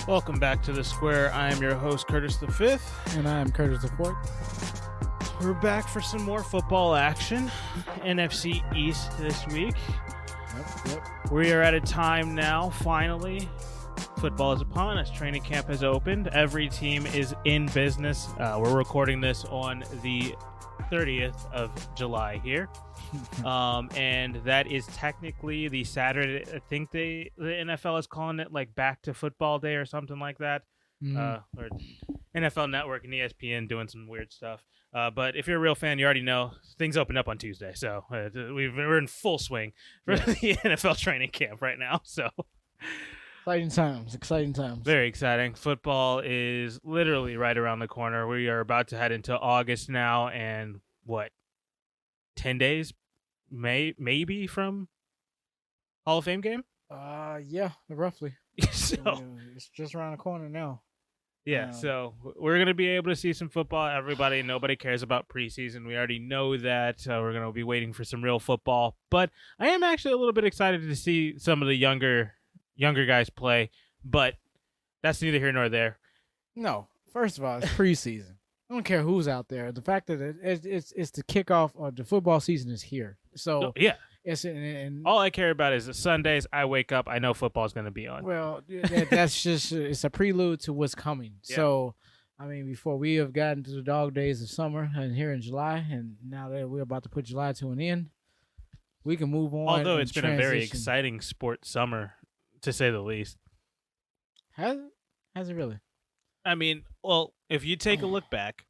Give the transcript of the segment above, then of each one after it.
Welcome back to the Square. I am your host, Curtis the Fifth. And I am Curtis the Fourth. We're back for some more football action. NFC East this week. Yep. We are at a time now, finally. Football is upon us. Training camp has opened. Every team is in business. We're recording this on the 30th of July here. And that is technically the Saturday. I think the NFL is calling it like back to football day or something like that. Or NFL Network and ESPN doing some weird stuff. But if you're a real fan, you already know things open up on Tuesday. So we're in full swing for the NFL training camp right now. So Exciting times. very exciting. Football is literally right around the corner. We are about to head into August now, and 10 days maybe from Hall of Fame game? Yeah, roughly. So It's just around the corner now. yeah, so we're going to be able to see some football. Nobody cares about preseason. We already know that. We're going to be waiting for some real football. But I am actually a little bit excited to see some of the younger guys play. But that's neither here nor there. No, first of all, it's preseason. I don't care who's out there. The fact that it's the kickoff of the football season is here. So Yeah. it's and All I care about is the Sundays. I wake up. I know football's going to be on. well, that's just it's a prelude to what's coming. Yeah. So, I mean, before we have gotten to the dog days of summer and here in July, and now that we're about to put July to an end, we can move on. Although and it's been a very transition. exciting sports summer, to say the least. Has it? Has it really? I mean, well, if you take a look back,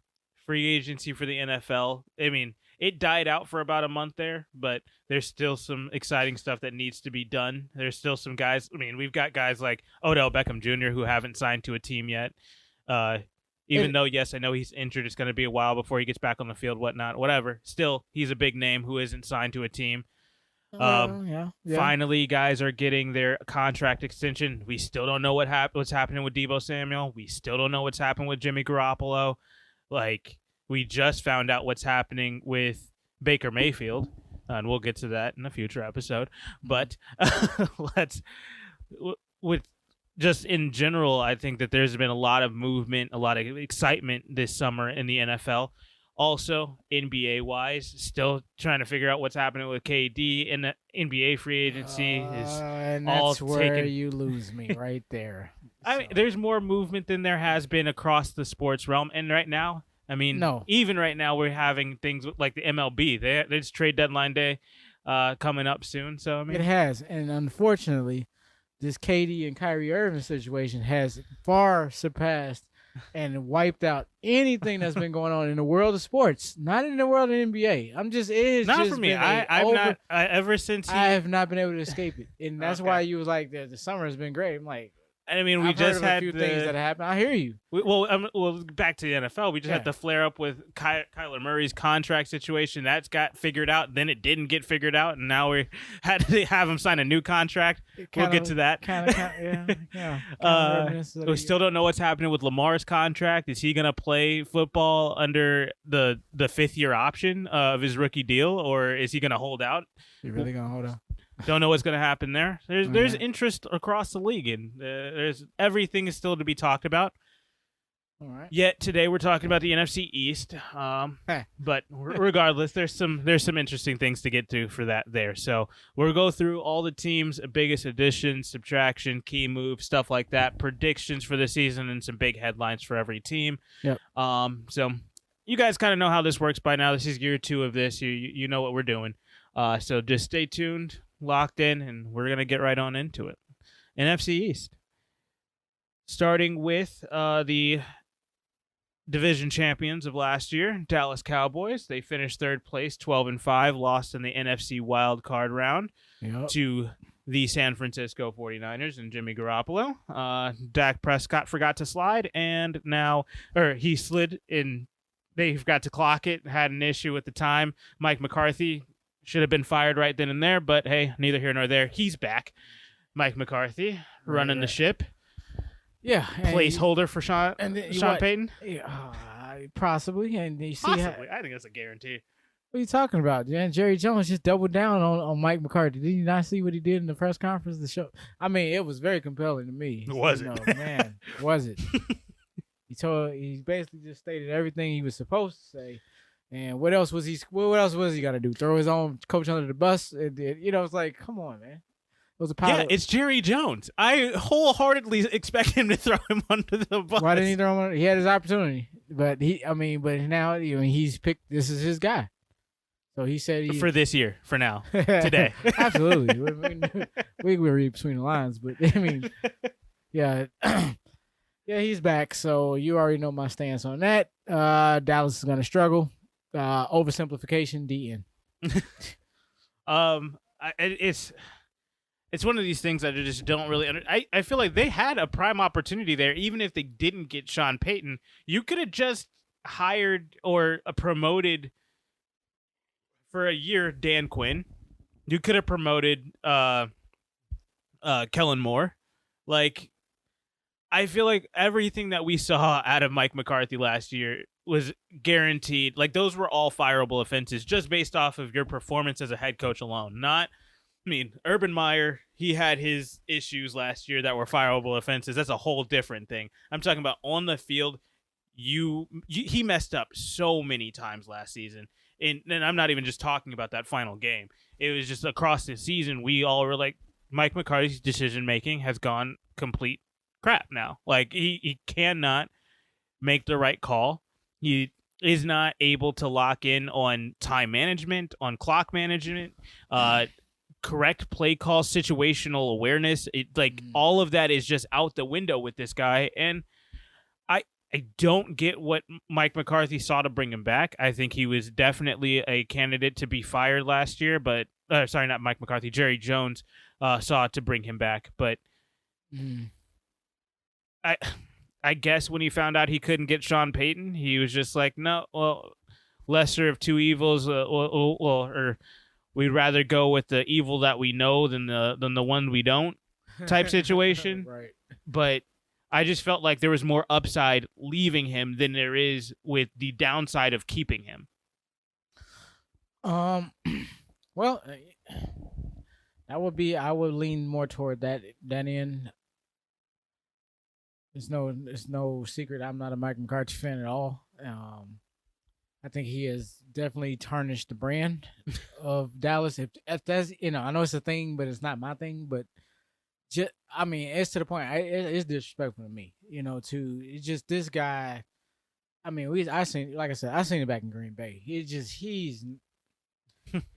free agency for the NFL, I mean, it died out for about a month there, but there's still some exciting stuff that needs to be done. There's still some guys. I mean, we've got guys like Odell Beckham Jr. who haven't signed to a team yet. Even though, yes, I know he's injured, it's going to be a while before he gets back on the field, whatnot, whatever. Still, he's a big name who isn't signed to a team. Yeah. Finally, guys are getting their contract extension. We still don't know what's happening with Deebo Samuel. We still don't know what's happened with Jimmy Garoppolo. Like, we just found out what's happening with Baker Mayfield, and we'll get to that in a future episode. But with just in general, I think that there's been a lot of movement, a lot of excitement this summer in the NFL. Also, NBA-wise, still trying to figure out what's happening with KD, and the NBA free agency is and all that's where taken. you lose me right there. I mean, there's more movement than there has been across the sports realm, and right now, I mean, No. even right now, we're having things like the MLB. There's trade deadline day coming up soon. So I mean, It has, and unfortunately, this KD and Kyrie Irving situation has far surpassed and wiped out anything that's been going on in the world of sports, not in the world of NBA. not for me. Ever since I have not been able to escape it, and that's Okay. why you was like, the summer has been great. I'm like, I mean, we I've just heard of had a few things that happened. I hear you. well, back to the NFL. We just had Yeah. the flare up with Kyler Murray's contract situation. That's got figured out. Then it didn't get figured out, and now we had to have him sign a new contract. We'll get to that. We still don't know what's happening with Lamar's contract. Is he going to play football under the fifth year option of his rookie deal, or is he going to hold out? You really gonna hold on? Don't know what's going to happen there. There's Okay. interest across the league, and there's everything is still to be talked about. All right. Yet today we're talking about the NFC East. But regardless, there's some interesting things to get to for that there. So we'll go through all the teams' biggest additions, subtraction, key moves, stuff like that, predictions for the season, and some big headlines for every team. Yep. So you guys kind of know how this works by now. This is year 2 of this. You know what we're doing. So just stay tuned, locked in, and we're gonna get right on into it. NFC East, starting with the division champions of last year, Dallas Cowboys. They finished third place, 12-5, lost in the NFC wild card round Yep. to the San Francisco 49ers and Jimmy Garoppolo. Dak Prescott forgot to slide, and he slid in. They forgot to clock it, had an issue at the time. Mike McCarthy should have been fired right then and there, but hey, neither here nor there. He's back. Mike McCarthy running the ship. Yeah. Placeholder for Sean Payton? Yeah, possibly. And you see, Possibly. I think that's a guarantee. What are you talking about, man? Jerry Jones just doubled down on Mike McCarthy. Did you not see what he did in the press conference? The show. I mean, it was very compelling to me. Was it? Man, was it? He basically just stated everything he was supposed to say. And what else was he got to do? Throw his own coach under the bus? It's like, come on, man. It was a power. Yeah, it's Jerry Jones. I wholeheartedly expect him to throw him under the bus. Why didn't he throw him under? He had his opportunity, but now he's picked. This is his guy. So he said for this year, for now, today. Absolutely. We read between the lines, but I mean, yeah. Yeah, he's back. So you already know my stance on that. Dallas is going to struggle. Oversimplification, DN. It's one of these things that I just don't really I feel like they had a prime opportunity there. Even if they didn't get Sean Payton, you could have just hired or promoted for a year Dan Quinn. You could have promoted Kellen Moore. Like, I feel like everything that we saw out of Mike McCarthy last year was guaranteed. Like, those were all fireable offenses just based off of your performance as a head coach alone. Urban Meyer, he had his issues last year that were fireable offenses. That's a whole different thing. I'm talking about on the field. He messed up so many times last season. And I'm not even just talking about that final game. It was just across the season. We all were like, Mike McCarthy's decision-making has gone complete crap now. Like, he cannot make the right call. He is not able to lock in on time management, on clock management, correct play call, situational awareness. All of that is just out the window with this guy. And I don't get what Mike McCarthy saw to bring him back. I think he was definitely a candidate to be fired last year, but sorry, not Mike McCarthy. Jerry Jones saw to bring him back, but I guess when he found out he couldn't get Sean Payton, he was just like, no, well, lesser of two evils, or we'd rather go with the evil that we know than the one we don't type situation. Right. But I just felt like there was more upside leaving him than there is with the downside of keeping him. Well, I would lean more toward that end. It's no secret I'm not a Mike McCarthy fan at all. I think he has definitely tarnished the brand of Dallas. If that's, I know it's a thing, but it's not my thing. But it's to the point. It's disrespectful to me. It's just this guy. I seen it back in Green Bay. He's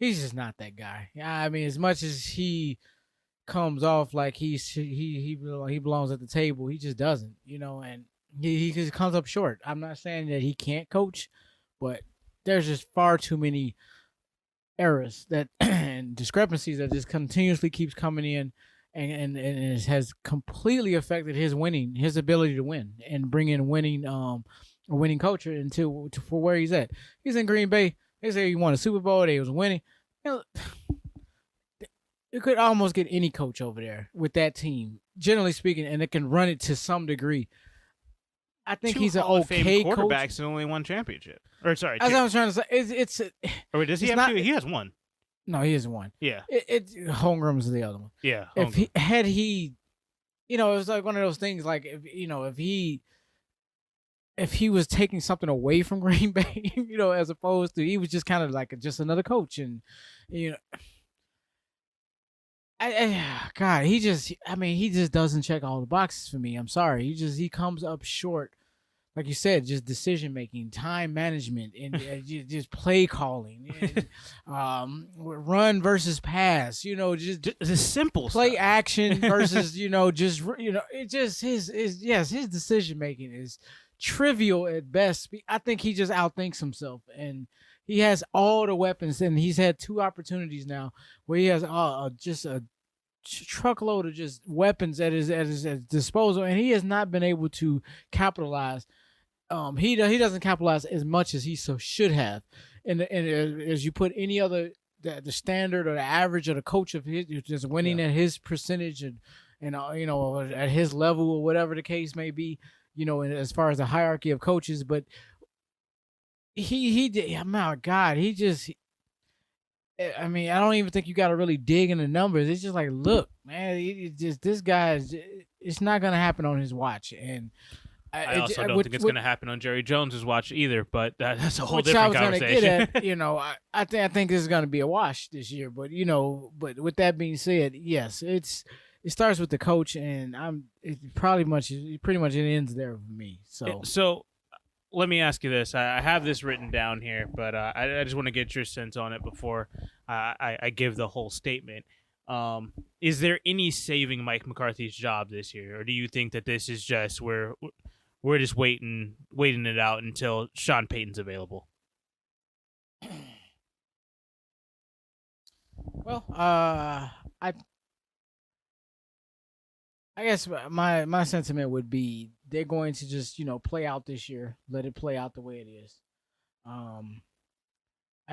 just not that guy. As much as he comes off like he belongs at the table, he just doesn't. And he just comes up short. I'm not saying that he can't coach, but there's just far too many errors and discrepancies that just continuously keeps coming in. And it has completely affected his ability to win and bring in a winning culture for where he's at. He's in Green Bay. They say he won a Super Bowl. They was winning. You could almost get any coach over there with that team, generally speaking, and it can run it to some degree. I think he's an okay coach. Quarterbacks and only one championship. Or sorry, as I was trying to say, or wait, does he have two? He has one. No, he hasn't won. Yeah. Holmgren's the other one. Yeah. If he it was like one of those things like, if he was taking something away from Green Bay, as opposed to he was just kind of like just another coach. And, God, he just doesn't check all the boxes for me. I'm sorry. He comes up short. Like you said, just decision-making, time management, and just play calling, and, run versus pass, just the simple play stuff. Action versus, it just his decision-making is trivial at best. I think he just outthinks himself, and he has all the weapons, and he's had two opportunities now where he has just a truckload of just weapons at his disposal, and he has not been able to capitalize. He doesn't capitalize as much as he should have, and as you put any other the standard or the average of the coach of his just winning at his percentage and at his level or whatever the case may be, and as far as the hierarchy of coaches, but he did. Oh my God, he just I mean, I don't even think you got to really dig in the numbers. It's just like, look, man, it just this guy is. It's not gonna happen on his watch, and I also don't think it's going to happen on Jerry Jones's watch either, but that's a whole which different I was conversation. gonna get at. I think this is gonna be a wash this year. But but with that being said, yes, it starts with the coach, and pretty much it ends there for me. So let me ask you this. I have this written down here, but I just want to get your sense on it before I give the whole statement. Is there any saving Mike McCarthy's job this year, or do you think that this is just where we're just waiting it out until Sean Payton's available? Well, I guess my sentiment would be they're going to just play out this year, let it play out the way it is. I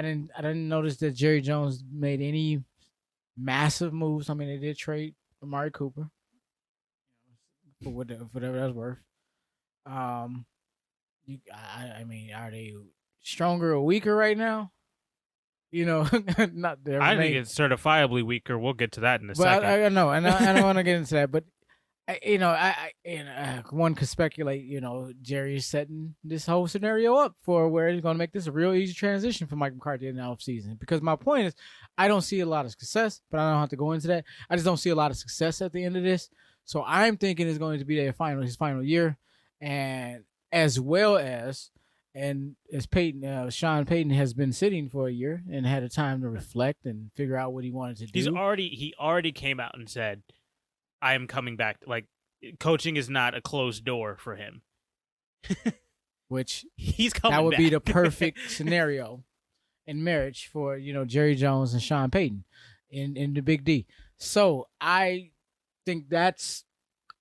didn't notice that Jerry Jones made any massive moves. I mean, they did trade Amari Cooper for whatever that's worth. I mean, are they stronger or weaker right now? Not there. I think it's certifiably weaker. We'll get to that in a but second. I know, and I don't want to get into that. But one could speculate. Jerry is setting this whole scenario up for where he's going to make this a real easy transition for Mike McCarthy in the offseason. Because my point is, I don't see a lot of success, but I don't have to go into that. I just don't see a lot of success at the end of this. So I'm thinking it's going to be his final year, and as well as Peyton, Sean Payton has been sitting for a year and had a time to reflect and figure out what he wanted to do. He already came out and said, I am coming back. Like, coaching is not a closed door for him. Which he's coming back. That would be the perfect scenario in marriage for, Jerry Jones and Sean Payton in the Big D. So I think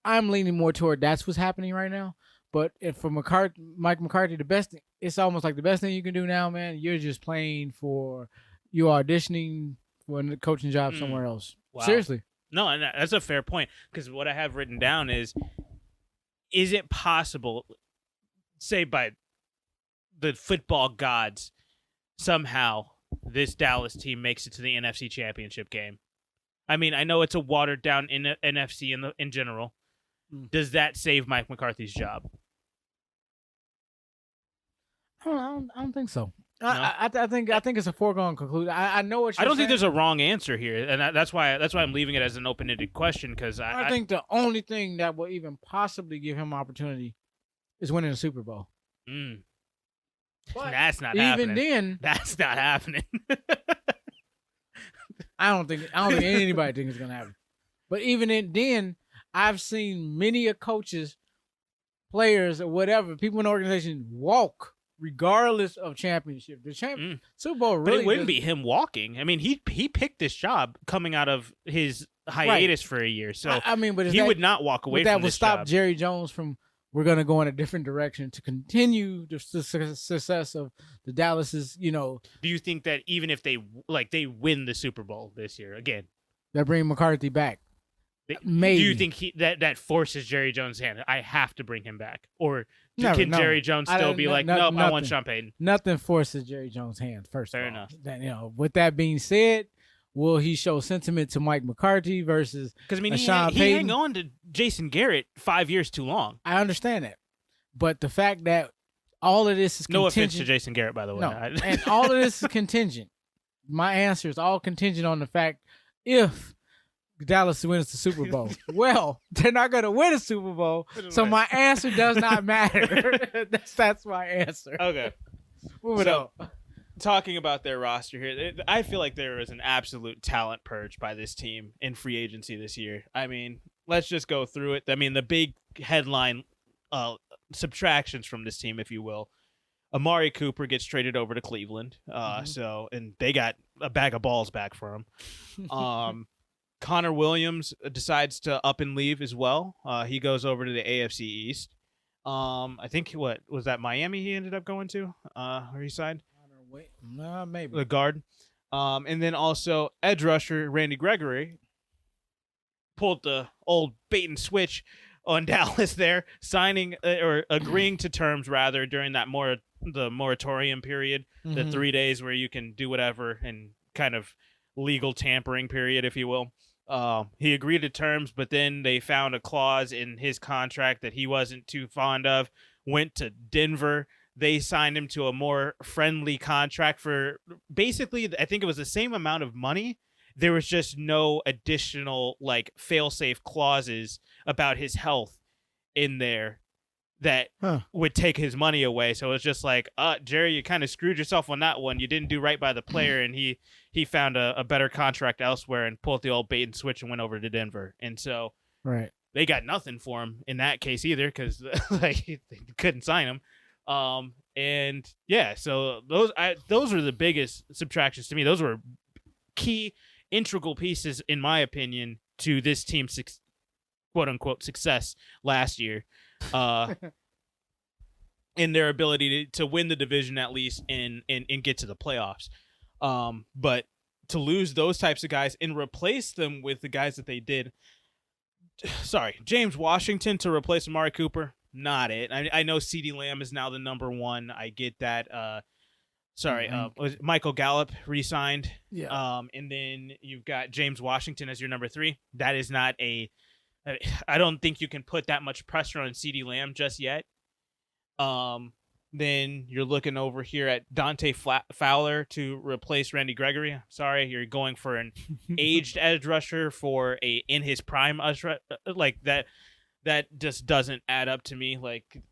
I'm leaning more toward that's what's happening right now. But if for Mike McCarthy, it's almost like the best thing you can do now, man. You're just you're auditioning for a coaching job somewhere else. Wow. Seriously. No, and that's a fair point, because what I have written down is it possible, say by the football gods, somehow this Dallas team makes it to the NFC Championship game? I mean, I know it's a watered down NFC in general. Does that save Mike McCarthy's job? I don't think so. No? I think it's a foregone conclusion. I know what you're saying. I don't think there's a wrong answer here, and that's why I'm leaving it as an open-ended question, because I think the only thing that will even possibly give him opportunity is winning a Super Bowl. But that's not happening. Even then, that's not happening. I don't think anybody thinks it's gonna happen. But even then, I've seen many coaches, players, or whatever, people in the organization walk regardless of championship. The Super Bowl really. But it wouldn't be him walking. I mean, he picked this job coming out of his hiatus for a year, so I mean, but he would not walk away from that would this stop job. Jerry Jones from. We're gonna go in a different direction to continue the success of the Dallas's. Do you think that even if they win the Super Bowl this year again, they bring McCarthy back? Maybe. Do you think that forces Jerry Jones' hand? I have to bring him back, or can Jerry Jones still be like, nope, I want Sean Payton? Nothing forces Jerry Jones' hand. Fair enough. With that being said, will he show sentiment to Mike McCarthy versus because Sean Payton? He hang on to Jason Garrett 5 years too long. I understand that, but the fact that all of this is no contingent, offense to Jason Garrett, by the way. No, and all of this is contingent. My answer is all contingent on the fact if Dallas wins the Super Bowl. Well, they're not going to win a Super Bowl, so my answer does not matter. That's my answer. Okay. Moving on. Talking about their roster here, I feel like there is an absolute talent purge by this team in free agency this year. I mean, let's just go through it. I mean, the big headline subtractions from this team, if you will. Amari Cooper gets traded over to Cleveland, and they got a bag of balls back for him. Connor Williams decides to up and leave as well. He goes over to the AFC East. I think what was that Miami he ended up going to, where he signed? Maybe the guard. And then also edge rusher Randy Gregory pulled the old bait and switch on Dallas there, signing or agreeing to terms rather during that the moratorium period, the 3 days where you can do whatever and kind of legal tampering period, if you will. He agreed to terms, but then they found a clause in his contract that he wasn't too fond of. Went to Denver. They signed him to a more friendly contract for basically, I think it was the same amount of money. There was just no additional like fail-safe clauses about his health in there that would take his money away. So it's just like, Jerry, you kind of screwed yourself on that one. You didn't do right by the player, and he found a better contract elsewhere and pulled the old bait and switch and went over to Denver. And so they got nothing for him in that case either, because like they couldn't sign him. And yeah, so those are the biggest subtractions to me. Those were key, integral pieces, in my opinion, to this team's quote unquote success last year. In their ability to win the division at least and get to the playoffs. But to lose those types of guys and replace them with the guys that they did. Sorry, James Washington to replace Amari Cooper. Not it. I know CeeDee Lamb is now the number one. I get that. Was Michael Gallup re-signed? Yeah. And then you've got James Washington as your number 3. That is not a. I don't think you can put that much pressure on CeeDee Lamb just yet. Then you're looking over here at Dante Fowler to replace Randy Gregory. I'm sorry, you're going for an aged edge rusher for a in his prime edge like that. That just doesn't add up to me. Like,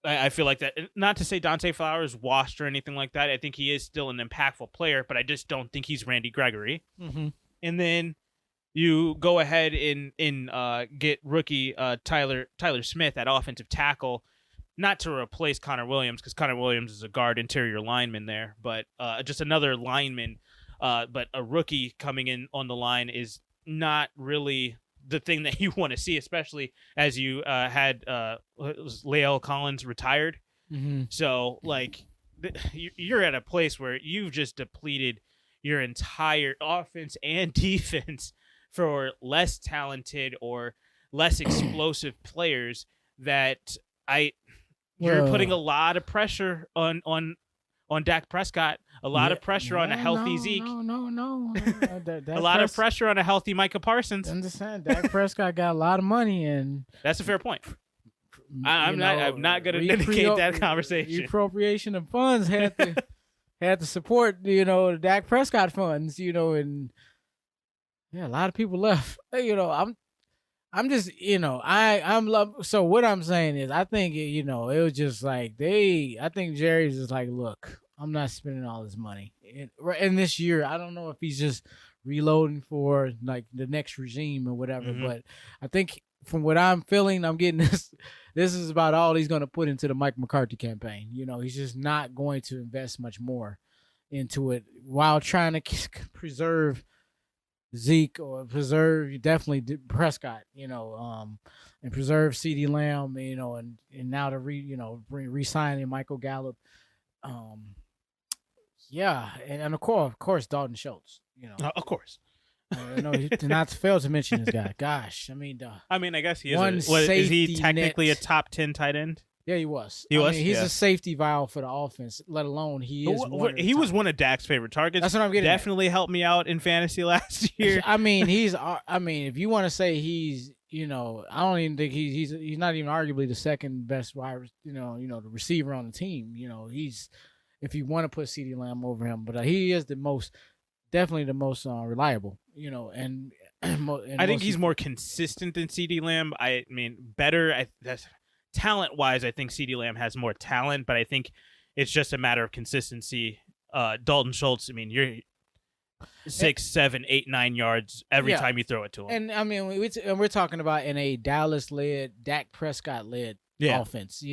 I feel like that. Not to say Dante Fowler is washed or anything like that. I think he is still an impactful player, but I just don't think he's Randy Gregory. Mm-hmm. And then you go ahead and get rookie Tyler Smith at offensive tackle, not to replace Connor Williams, because Connor Williams is a guard interior lineman there, but just another lineman. But a rookie coming in on the line is not really the thing that you want to see, especially as you had Lael Collins retired. Mm-hmm. So, like, you're at a place where you've just depleted your entire offense and defense for less talented or less explosive players that you're putting a lot of pressure on Dak Prescott, a lot of pressure on a healthy Zeke. No. A lot of pressure on a healthy Micah Parsons. Understand? Dak Prescott got a lot of money, and that's a fair point. I'm not going to indicate that conversation. Appropriation of funds had to support, the Dak Prescott funds, and a lot of people left. I'm just, so what I'm saying is, I think, it was just like I think Jerry's just like, look, I'm not spending all this money. And this year, I don't know if he's just reloading for like the next regime or whatever, but I think from what I'm feeling, I'm getting this is about all he's going to put into the Mike McCarthy campaign. He's just not going to invest much more into it while trying to preserve Zeke or preserve definitely Prescott, and preserve CeeDee Lamb, and now to re-signing Michael Gallup, and of course Dalton Schultz, of course. Not to fail to mention this guy. Gosh, I guess he is. Is he technically a top 10 tight end? Yeah, he was. He's a safety valve for the offense, let alone he is. He was one of Dak's favorite targets. That's what I'm getting. Definitely helped me out in fantasy last year. If you want to say he's, I don't even think he's not even arguably the second best wide, the receiver on the team. He's, if you want to put CeeDee Lamb over him, but he is definitely the most reliable. And I think he's more consistent than CeeDee Lamb. Better. Talent-wise, I think CeeDee Lamb has more talent, but I think it's just a matter of consistency. Dalton Schultz, you're 6, 7, 8, 9 yards every time you throw it to him. And we're talking about in a Dallas-led, Dak Prescott-led offense.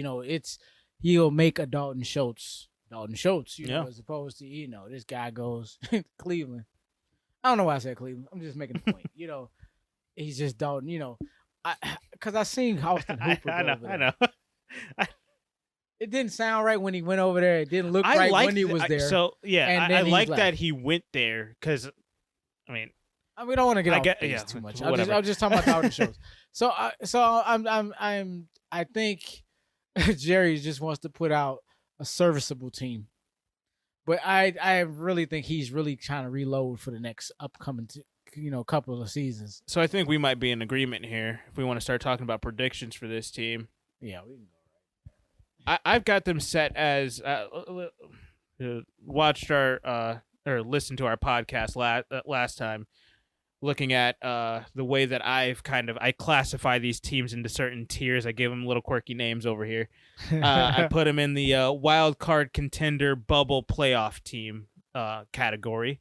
He'll make a Dalton Schultz, as opposed to, this guy goes Cleveland. I don't know why I said Cleveland. I'm just making a point. He's just Dalton, because I seen Austin Hooper. I know. It didn't sound right when he went over there. It didn't look right when he was there. I like that he went there because, we don't want to get off base too much. I'm just talking about Dalton Schultz. I think Jerry just wants to put out a serviceable team, But I really think he's really trying to reload for the next upcoming couple of seasons. So I think we might be in agreement here if we want to start talking about predictions for this team. Yeah, we can go. I've got them set as watched our or listened to our podcast last time, looking at the way that I classify these teams into certain tiers. I give them little quirky names over here. I put them in the wild card contender bubble playoff team category.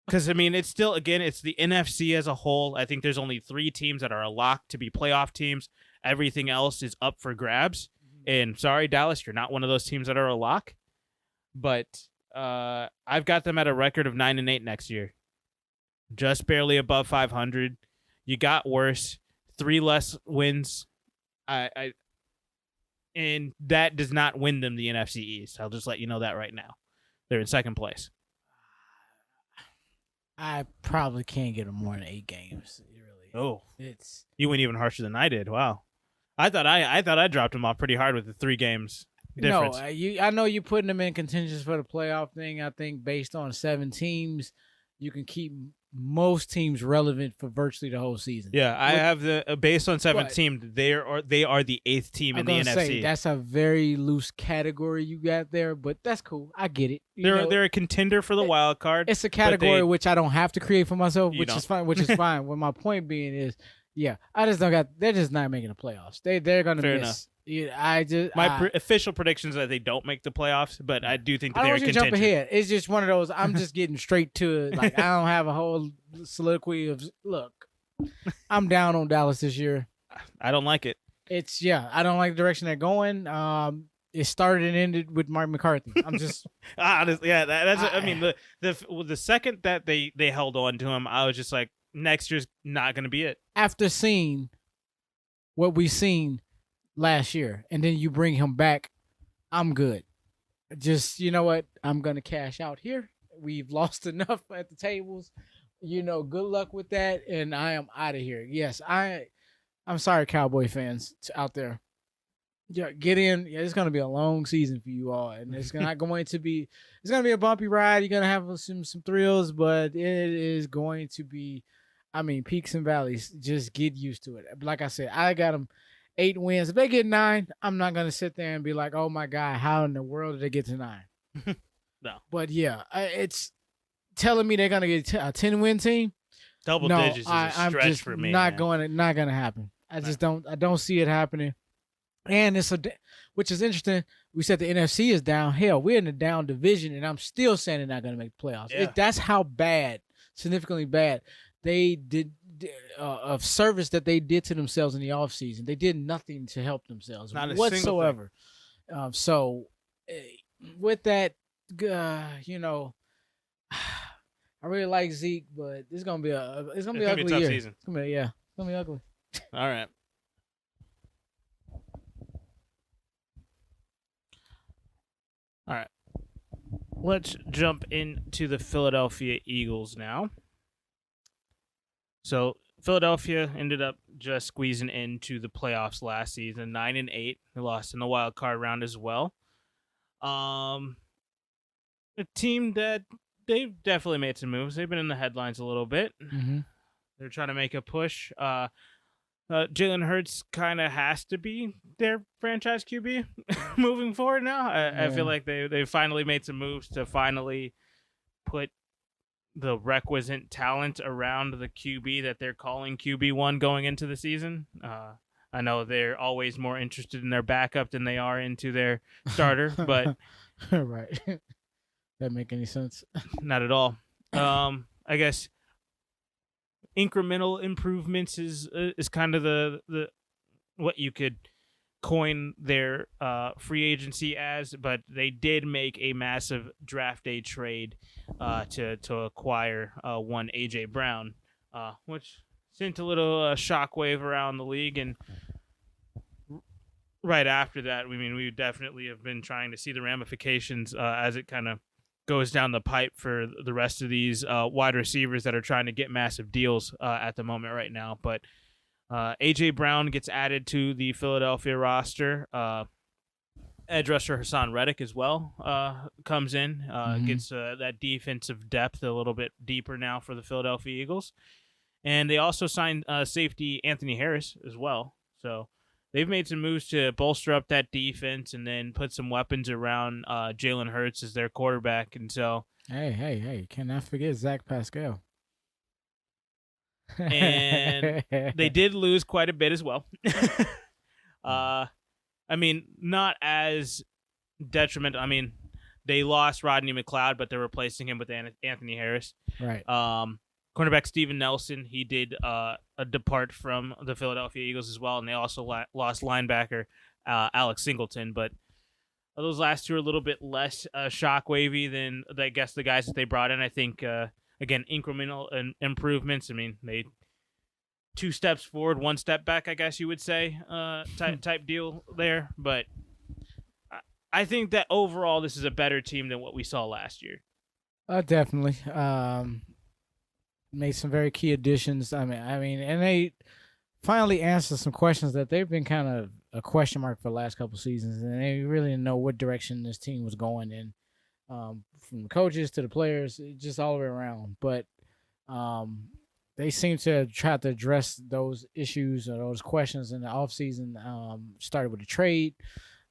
Because, I mean, it's still, again, it's the NFC as a whole. I think there's only 3 teams that are a lock to be playoff teams. Everything else is up for grabs. And sorry, Dallas, you're not one of those teams that are a lock. But I've got them at a record of 9-8 next year. Just barely above 500. You got worse. 3 less wins. And that does not win them the NFC East. I'll just let you know that right now. They're in second place. I probably can't get them more than 8 games. Really. Oh, you went even harsher than I did. Wow, I thought I dropped them off pretty hard with the 3 games difference. No, I know you're putting them in contention for the playoff thing. I think based on 7 teams, you can keep most teams relevant for virtually the whole season. Yeah, I have the based on 7 teams. They are the 8th team in the NFC. That's a very loose category you got there, but that's cool. I get it. They're a contender for the wild card. It's a category which I don't have to create for myself, which is fine. Which is fine. What my point being is, yeah, I just don't got. They're just not making the playoffs. They're gonna Fair miss. Enough. Yeah, my official prediction is that they don't make the playoffs, but I do think that they're a contention. Jump ahead. It's just one of those. I'm just getting straight to it. Like I don't have a whole soliloquy of look. I'm down on Dallas this year. I don't like it. I don't like the direction they're going. It started and ended with Mike McCarthy. I'm just honestly, yeah. I mean, the second that they held on to him, I was just like, next year's not going to be it. After seeing what we seen last year, and then you bring him back, I'm good. Just, you know what? I'm going to cash out here. We've lost enough at the tables. Good luck with that, and I am out of here. Yes, I'm sorry, Cowboy fans out there. Yeah, get in. Yeah, it's going to be a long season for you all, and it's not going to be. It's going to be a bumpy ride. You're going to have some thrills, but it is going to be, peaks and valleys. Just get used to it. Like I said, I got them 8 wins. If they get 9, I'm not going to sit there and be like, oh, my God, how in the world did they get to 9? No. But, yeah, it's telling me they're going to get a 10-win team. Double digits is a stretch for me. Not going to happen. I just don't see it happening. And which is interesting. We said the NFC is down. Hell, we're in the down division, and I'm still saying they're not going to make the playoffs. Yeah. That's how bad, significantly bad, they did of service that they did to themselves in the offseason. They did nothing to help themselves whatsoever. So with that, I really like Zeke, but it's gonna be an ugly tough year. Season. It's gonna be ugly. All right. All right. Let's jump into the Philadelphia Eagles now. So Philadelphia ended up just squeezing into the playoffs last season, 9-8. They lost in the wild card round as well. A team that they've definitely made some moves. They've been in the headlines a little bit. Mm-hmm. They're trying to make a push. Jalen Hurts kind of has to be their franchise QB moving forward now. I feel like they finally made some moves to finally put the requisite talent around the QB that they're calling QB1 going into the season. I know they're always more interested in their backup than they are into their starter, but right. That make any sense? Not at all. I guess incremental improvements is kind of the what you could coin their free agency as, but they did make a massive draft day trade to acquire one AJ Brown, which sent a little shockwave around the league. And right after that, we definitely have been trying to see the ramifications as it kind of goes down the pipe for the rest of these wide receivers that are trying to get massive deals at the moment right now. But AJ Brown gets added to the Philadelphia roster. edge rusher Hassan Reddick as well comes in, Mm-hmm. gets that defensive depth a little bit deeper now for the Philadelphia Eagles. And they also signed safety Anthony Harris as well. So they've made some moves to bolster up that defense and then put some weapons around Jalen Hurts as their quarterback. And so, Hey! Cannot forget Zach Pascal. and they did lose quite a bit as well. I mean, not as detrimental. I mean, they lost Rodney McLeod, but they're replacing him with Anthony Harris. Right. Cornerback Steven Nelson, he did depart from the Philadelphia Eagles as well, and they also lost linebacker Alex Singleton. But those last two are a little bit less shockwavy than, I guess, the guys that they brought in. I think, again, incremental improvements. I mean, they 2 steps forward, 1 step back, I guess you would say, type deal there. But I think that overall this is a better team than what we saw last year. Definitely. Made some very key additions. I mean, and they finally answered some questions that they've been kind of a question mark for the last couple seasons, and they really didn't know what direction this team was going in, from the coaches to the players, just all the way around. But they seem to have tried to address those issues or those questions in the offseason. Started with a trade,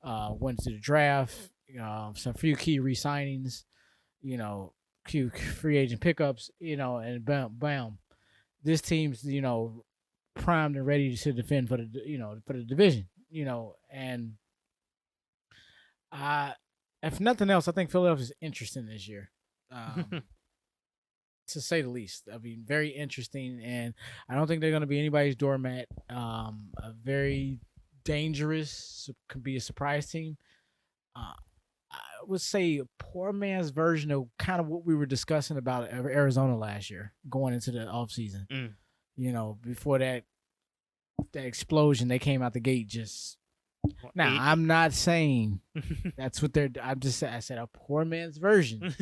went to the draft, some few key re-signings, few free agent pickups, and bam. This team's, primed and ready to defend for the division, and if nothing else, I think Philadelphia's interesting this year. To say the least. I mean, very interesting, and I don't think they're going to be anybody's doormat. A very dangerous, could be a surprise team. I would say a poor man's version of kind of what we were discussing about Arizona last year, going into the offseason. Before that explosion, they came out the gate just. Now, I'm not saying that's what they're. I said a poor man's version.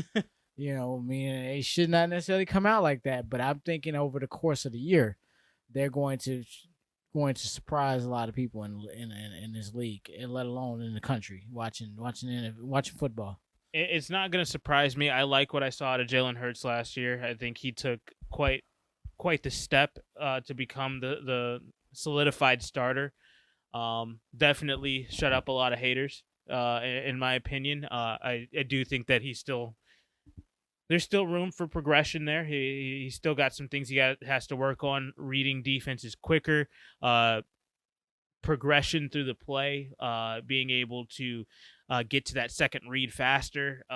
They should not necessarily come out like that, but I'm thinking over the course of the year, they're going to surprise a lot of people in this league, and let alone in the country watching football. It's not going to surprise me. I like what I saw out of Jalen Hurts last year. I think he took quite the step to become the solidified starter. Definitely shut up a lot of haters, in my opinion. I do think that there's still room for progression there. He's still got some things has to work on. Reading defenses quicker, progression through the play, being able to get to that second read faster,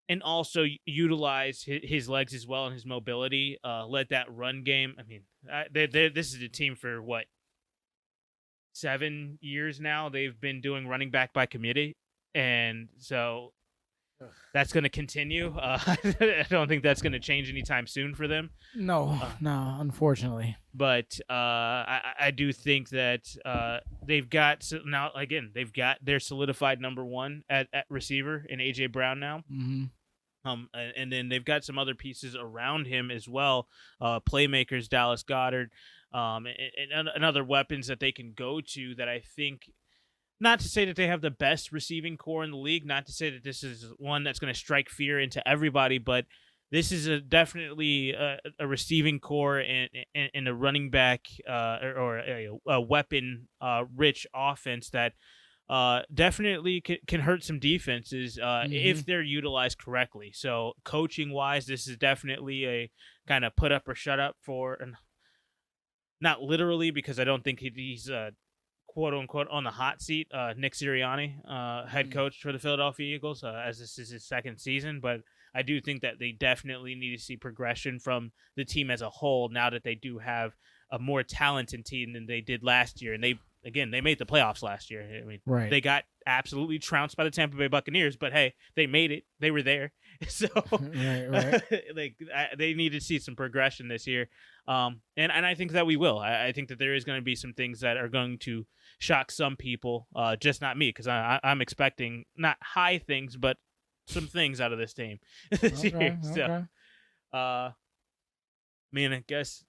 and also utilize his legs as well and his mobility. Let that run game. I mean, this is a team for what, 7 years now. They've been doing running back by committee, and so that's going to continue. I don't think that's going to change anytime soon for them. No, unfortunately. But I do think that they've got their solidified number one at receiver in AJ Brown now. Mm-hmm. And then they've got some other pieces around him as well, playmakers, Dallas Goedert, and other weapons that they can go to that I think. Not to say that they have the best receiving core in the league, not to say that this is one that's going to strike fear into everybody, but this is definitely a receiving core and a running back or a weapon-rich offense that definitely can hurt some defenses if they're utilized correctly. So coaching-wise, this is definitely a kind of put up or shut up for, and not literally because I don't think he's quote unquote on the hot seat, Nick Sirianni, head coach for the Philadelphia Eagles, as this is his second season. But I do think that they definitely need to see progression from the team as a whole now that they do have a more talented team than they did last year. And they made the playoffs last year. I mean, right. They got absolutely trounced by the Tampa Bay Buccaneers, but hey, they made it. They were there. So right. They need to see some progression this year. And I think that we will. I think that there is going to be some things that are going to shock some people, just not me, because I'm expecting not high things, but some things out of this team this year. So, I guess,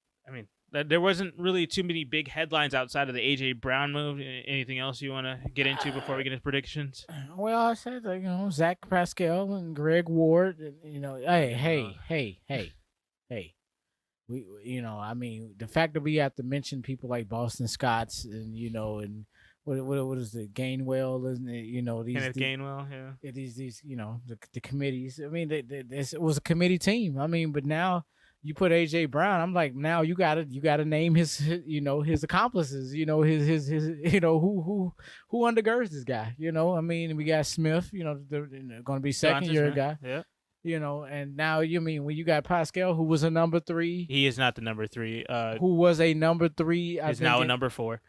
There wasn't really too many big headlines outside of the AJ Brown move. Anything else you want to get into before we get into predictions? Well, I said Zach Pascal and Greg Ward. Hey. I mean, the fact that we have to mention people like Boston Scotts and and what is it, Gainwell, isn't it? Kenneth Gainwell, yeah. These the committees. I mean, it was a committee team. I mean, but now you put AJ Brown. I'm like, now you gotta name his his accomplices. His who undergirds this guy. I mean, we got Smith. They're going to be second year guy. Yeah. And now when you got Pascal, who was a number 3. He is not the number 3. Who was a number 3? Is now a number 4.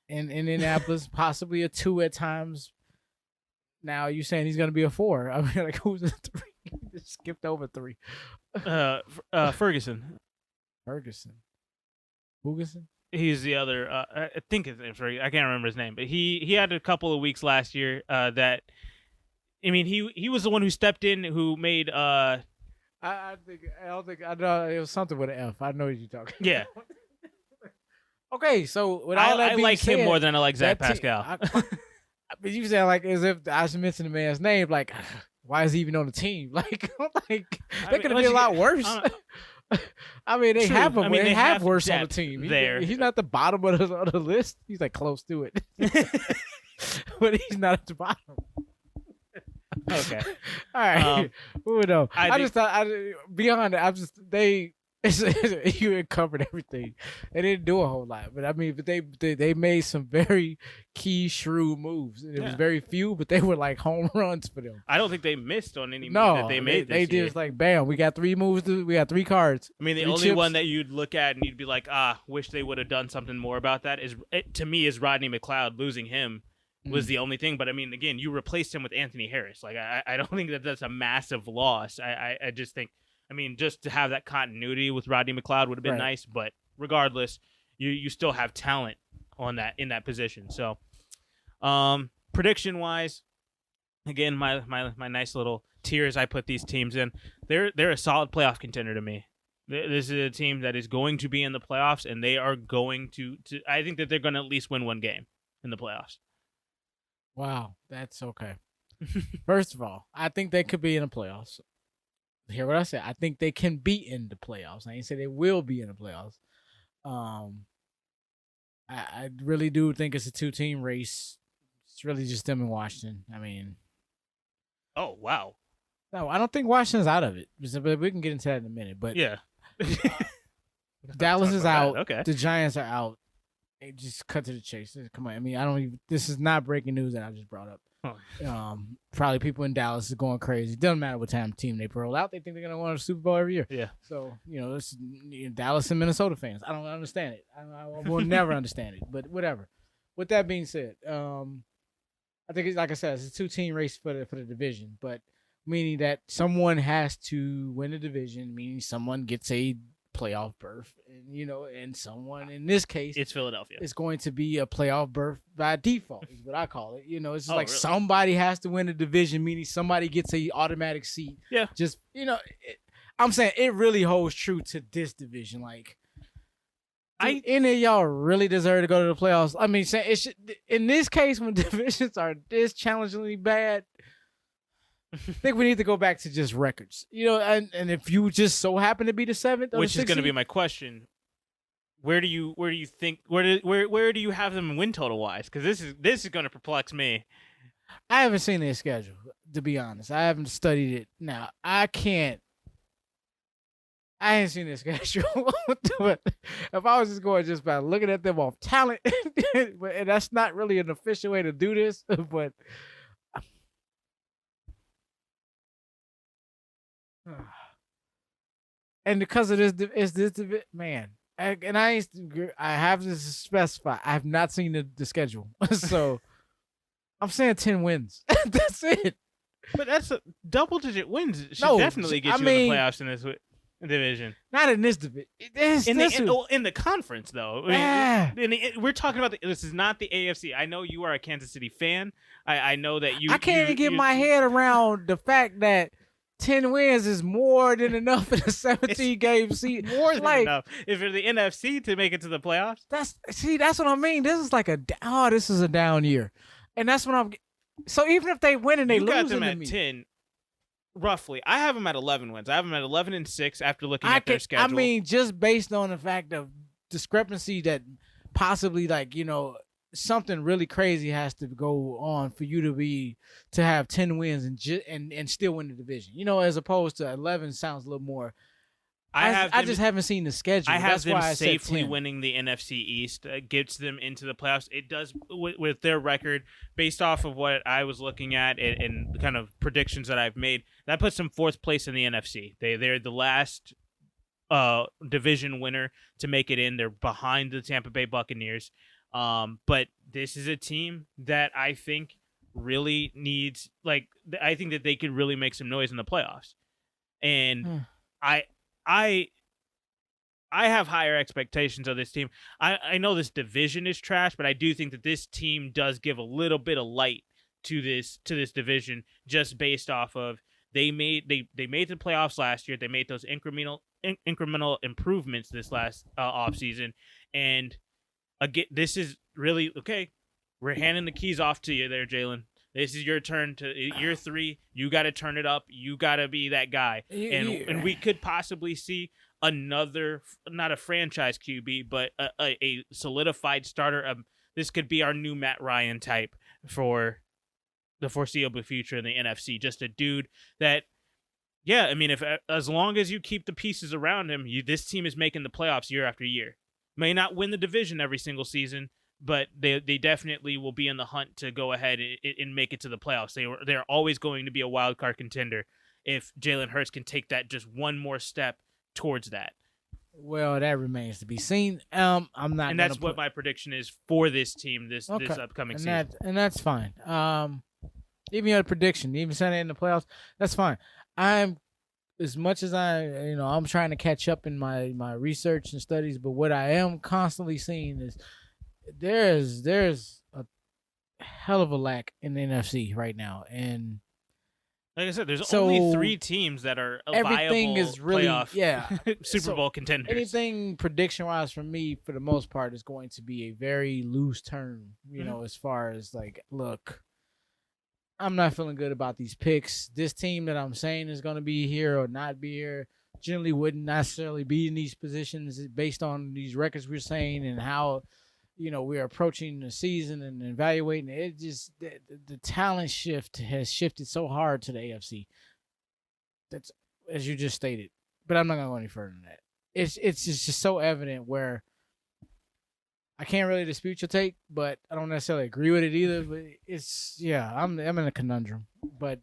In Indianapolis, possibly a 2 at times. Now you're saying he's going to be a 4. I mean, like, who's a 3? Just skipped over 3. Ferguson. Hugerson? He's the other. I think his name's Ferguson. I can't remember his name, but he had a couple of weeks last year that. I mean, he was the one who stepped in, who made. I know it was something with an F. I know what you're talking. Yeah. About. Okay, so with all that I being like said, him more than I like Zach Pascal. But you sound like as if I should mention the man's name. Like, why is he even on the team? Like they could have been a lot worse. I mean, they have him. They have worse on the team. He's not the bottom of the list. He's like close to it, but he's not at the bottom. Okay. All right. Moving on. I just thought beyond that, you had covered everything. They didn't do a whole lot, but I mean, they made some very key shrewd moves. It was very few, but they were like home runs for them. I don't think they missed on any move that they made. They just like bam. We got 3 moves. We got 3 cards. I mean, the only one that you'd look at and you'd be like, wish they would have done something more about that is Rodney McLeod. Losing him was the only thing. But I mean, again, you replaced him with Anthony Harris. Like I don't think that's a massive loss. I just think. I mean, just to have that continuity with Rodney McLeod would have been nice, but regardless, you still have talent in that position. So, prediction wise, again, my nice little tiers I put these teams in. They're a solid playoff contender to me. This is a team that is going to be in the playoffs, and they are going to. I think that they're going to at least win one game in the playoffs. Wow, that's okay. First of all, I think they could be in the playoffs. Hear what I said? I think they can be in the playoffs. I ain't say they will be in the playoffs. I really do think it's a 2-team race. It's really just them in Washington. I mean, oh wow. No, I don't think Washington's out of it. But we can get into that in a minute. But yeah, Dallas is out. Okay, the Giants are out. Just cut to the chase. Come on. I mean, this is not breaking news that I just brought up. Probably people in Dallas is going crazy. Doesn't matter what team they roll out. They think they're gonna win a Super Bowl every year. Yeah. So it's Dallas and Minnesota fans. I don't understand it. I will never understand it. But whatever. With that being said, I think it's like I said, it's a 2-team race for the division. But meaning that someone has to win the division, meaning someone gets a playoff berth, and someone in this case, it's Philadelphia. It's going to be a playoff berth by default, is what I call it. It's just really? Somebody has to win the division, meaning somebody gets a automatic seat. Yeah, just I'm saying it really holds true to this division. Like, any of y'all really deserve to go to the playoffs? I mean, it should, in this case, when divisions are this challengingly bad. I think we need to go back to just records, and if you just so happen to be the 7th, which is going to be my question, where do you think where do you have them win total wise? Because this is going to perplex me. I haven't seen their schedule, to be honest. I haven't studied it. Now I ain't seen their schedule, but if I was just going just by looking at them off talent, and that's not really an official way to do this, but. And because of this man, and I have to specify, I have not seen the schedule, so I'm saying 10 wins. That's it. But that's double-digit wins. It should definitely get you in the playoffs in this division. Not in this division. In the conference, though. Yeah. We're talking about this is not the AFC. I know you are a Kansas City fan. I know that you. I can't even get my head around the fact that 10 wins is more than enough in a 17-game season. More than enough. If you're the NFC to make it to the playoffs. That's what I mean. This is like this is a down year. And that's what I'm so even if they win and they lose, you got them at 10, roughly. I have them at 11 wins. I have them at 11-6 after looking at their schedule. I mean, just based on the fact of discrepancy that possibly something really crazy has to go on for you to have 10 wins and still win the division. As opposed to 11 sounds a little more. I just haven't seen the schedule. I have That's them why safely winning the NFC East. Gets them into the playoffs. It does with their record, based off of what I was looking at and the kind of predictions that I've made. That puts them 4th place in the NFC. They're the last division winner to make it in. They're behind the Tampa Bay Buccaneers. But this is a team that I think really needs, I think that they could really make some noise in the playoffs. And I have higher expectations of this team. I know this division is trash, but I do think that this team does give a little bit of light to this division, just based off of they made the playoffs last year. They made those incremental improvements this last offseason. And again, this is really okay. We're handing the keys off to you there, Jalen. This is your turn to year 3. You got to turn it up. You got to be that guy. And we could possibly see another, not a franchise QB, but a solidified starter. This could be our new Matt Ryan type for the foreseeable future in the NFC. Just a dude that, yeah, I mean, as long as you keep the pieces around him, this team is making the playoffs year after year. May not win the division every single season, but they definitely will be in the hunt to go ahead and make it to the playoffs. They're always going to be a wild card contender if Jalen Hurts can take that just one more step towards that. Well, that remains to be seen. I'm not, and that's what my prediction is for this team this upcoming season. And that's fine. Even your prediction, even saying it in the playoffs, that's fine. I'm as much as I'm trying to catch up in my research and studies, but what I am constantly seeing is there's a hell of a lack in the NFC right now, and like I said, there's only 3 teams that are everything viable is really playoff Super Bowl contenders. Anything prediction wise for me, for the most part, is going to be a very loose term. As far as look, I'm not feeling good about these picks. This team that I'm saying is going to be here or not be here generally wouldn't necessarily be in these positions based on these records we're saying and how we're approaching the season and evaluating it. It just the talent shift has shifted so hard to the AFC. That's as you just stated, but I'm not going to go any further than that. It's just so evident where I can't really dispute your take, but I don't necessarily agree with it either. But I'm in a conundrum. But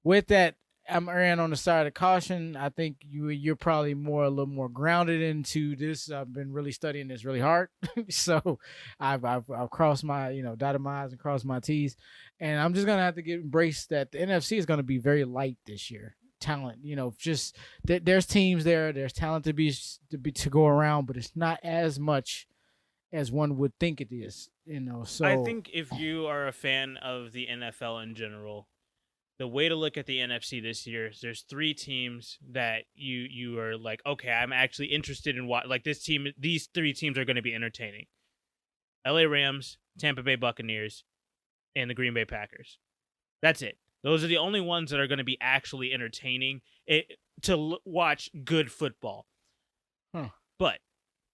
with that, I'm erring on the side of caution. I think you're probably a little more grounded into this. I've been really studying this really hard, so I've crossed my dotted my I's and crossed my T's, and I'm just gonna have to embrace that the NFC is gonna be very light this year. Talent, just there's teams there's talent to go around, but it's not as much as one would think it is. So I think if you are a fan of the NFL in general, the way to look at the NFC this year is there's 3 teams that you are like, okay, I'm actually interested in what these 3 teams are going to be entertaining. LA Rams, Tampa Bay Buccaneers, and the Green Bay Packers. That's it. Those are the only ones that are going to be actually entertaining to watch good football. But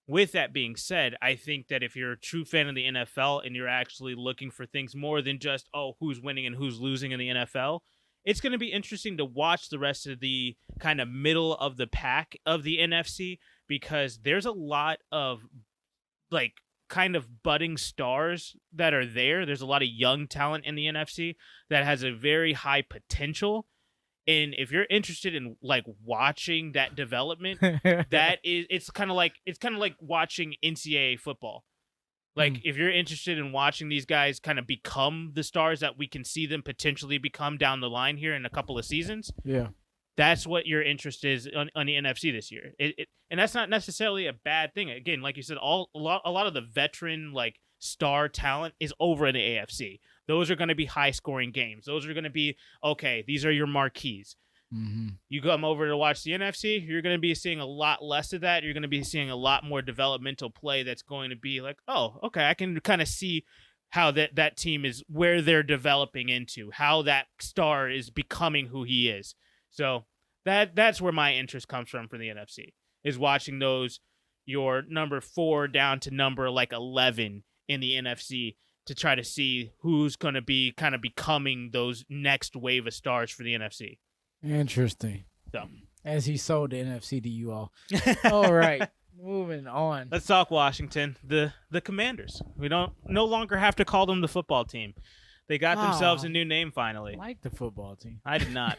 with that being said, I think that if you're a true fan of the NFL and you're actually looking for things more than just, who's winning and who's losing in the NFL, it's going to be interesting to watch the rest of the kind of middle of the pack of the NFC, because there's a lot of kind of budding stars that are there. There's a lot of young talent in the NFC that has a very high potential. And if you're interested in watching that development, it's kind of like watching NCAA football. If you're interested in watching these guys kind of become the stars that we can see them potentially become down the line here in a couple of seasons, that's what your interest is on the NFC this year. And that's not necessarily a bad thing. Again, like you said, a lot of the veteran star talent is over in the AFC. Those are going to be high-scoring games. Those are going to be, okay, these are your marquees. Mm-hmm. You come over to watch the NFC, you're going to be seeing a lot less of that. You're going to be seeing a lot more developmental play that's going to be like, oh, okay, I can kind of see how that team is, where they're developing into, how that star is becoming who he is. So that's where my interest comes from for the NFC, is watching those, your number 4 down to number like 11 in the NFC, to try to see who's going to be kind of becoming those next wave of stars for the NFC. Interesting. So, as he sold the NFC to you all. All right, moving on. Let's talk Washington. The Commanders. We no longer have to call them the football team. They got themselves a new name finally. I like the football team. I did not.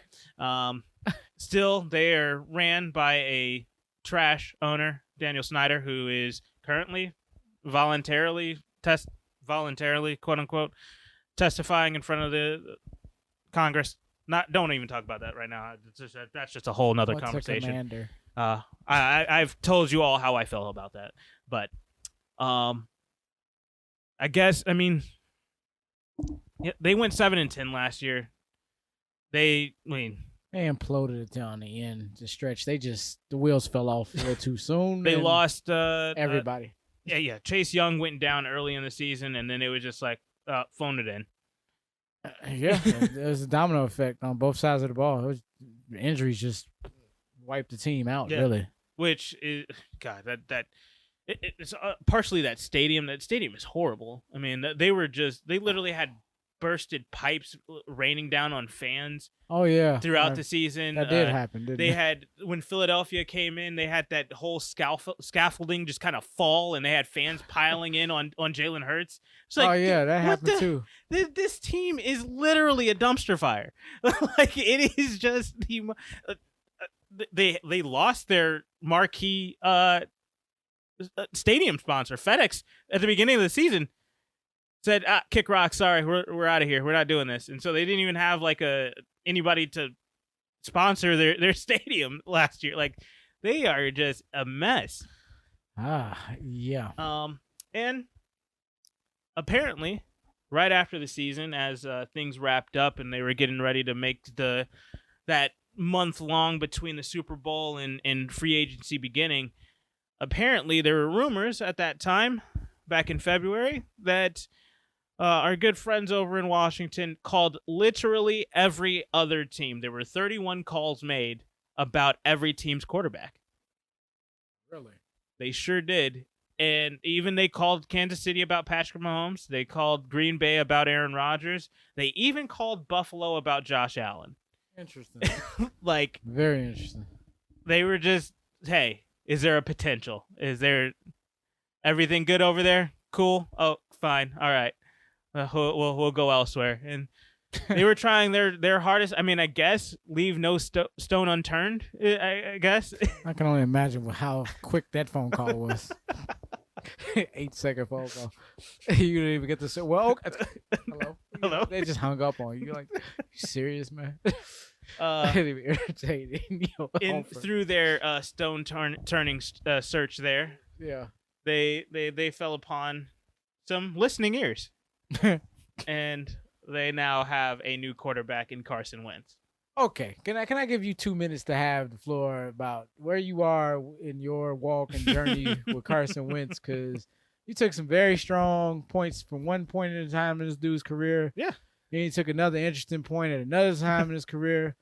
Still, they are ran by a trash owner, Daniel Snyder, who is currently voluntarily, quote unquote, testifying in front of the Congress. Don't even talk about that right now. That's just a whole nother conversation. Commander? I've told you all how I feel about that, but I guess, I mean, yeah, they went 7-10 last year. They imploded it down the end, the stretch. The wheels fell off a little too soon. They lost everybody. Yeah. Chase Young went down early in the season, and then it was just like, phone it in. Yeah, it was a domino effect on both sides of the ball. Injuries just wiped the team out, really. Which is, God, it's partially that stadium. That stadium is horrible. I mean, they literally had bursted pipes raining down on fans. Oh yeah, throughout the season. That did happen. Didn't they had, when Philadelphia came in, they had that whole scaffolding just kind of fall, and they had fans piling in on Jalen Hurts. It's like, oh yeah, that happened too. This team is literally a dumpster fire. Like, it is just they lost their marquee stadium sponsor, FedEx, at the beginning of the season. Said, kick rock, sorry, we're out of here. We're not doing this. And so they didn't even have like anybody to sponsor their stadium last year. Like, they are just a mess. Yeah. And apparently, right after the season, as things wrapped up and they were getting ready to make that month long between the Super Bowl and free agency beginning, apparently there were rumors at that time, back in February, that our good friends over in Washington called literally every other team. There were 31 calls made about every team's quarterback. Really? They sure did. And even they called Kansas City about Patrick Mahomes. They called Green Bay about Aaron Rodgers. They even called Buffalo about Josh Allen. Interesting. Like, very interesting. They were just, hey, is there a potential? Is there everything good over there? Cool. Oh, fine. All right. We'll go elsewhere. And they were trying their hardest. I mean, I guess leave no stone unturned. I guess. I can only imagine how quick that phone call was. 8-second phone call. You didn't even get to say, well, okay. Hello. They just hung up on you. You're like, you serious, man? Irritating. Through their stone turning search there. Yeah. They fell upon some listening ears. And they now have a new quarterback in Carson Wentz. Okay, can I give you 2 minutes to have the floor about where you are in your walk and journey with Carson Wentz? Because you took some very strong points from one point in time in this dude's career. Yeah. Then he took another interesting point at another time in his career.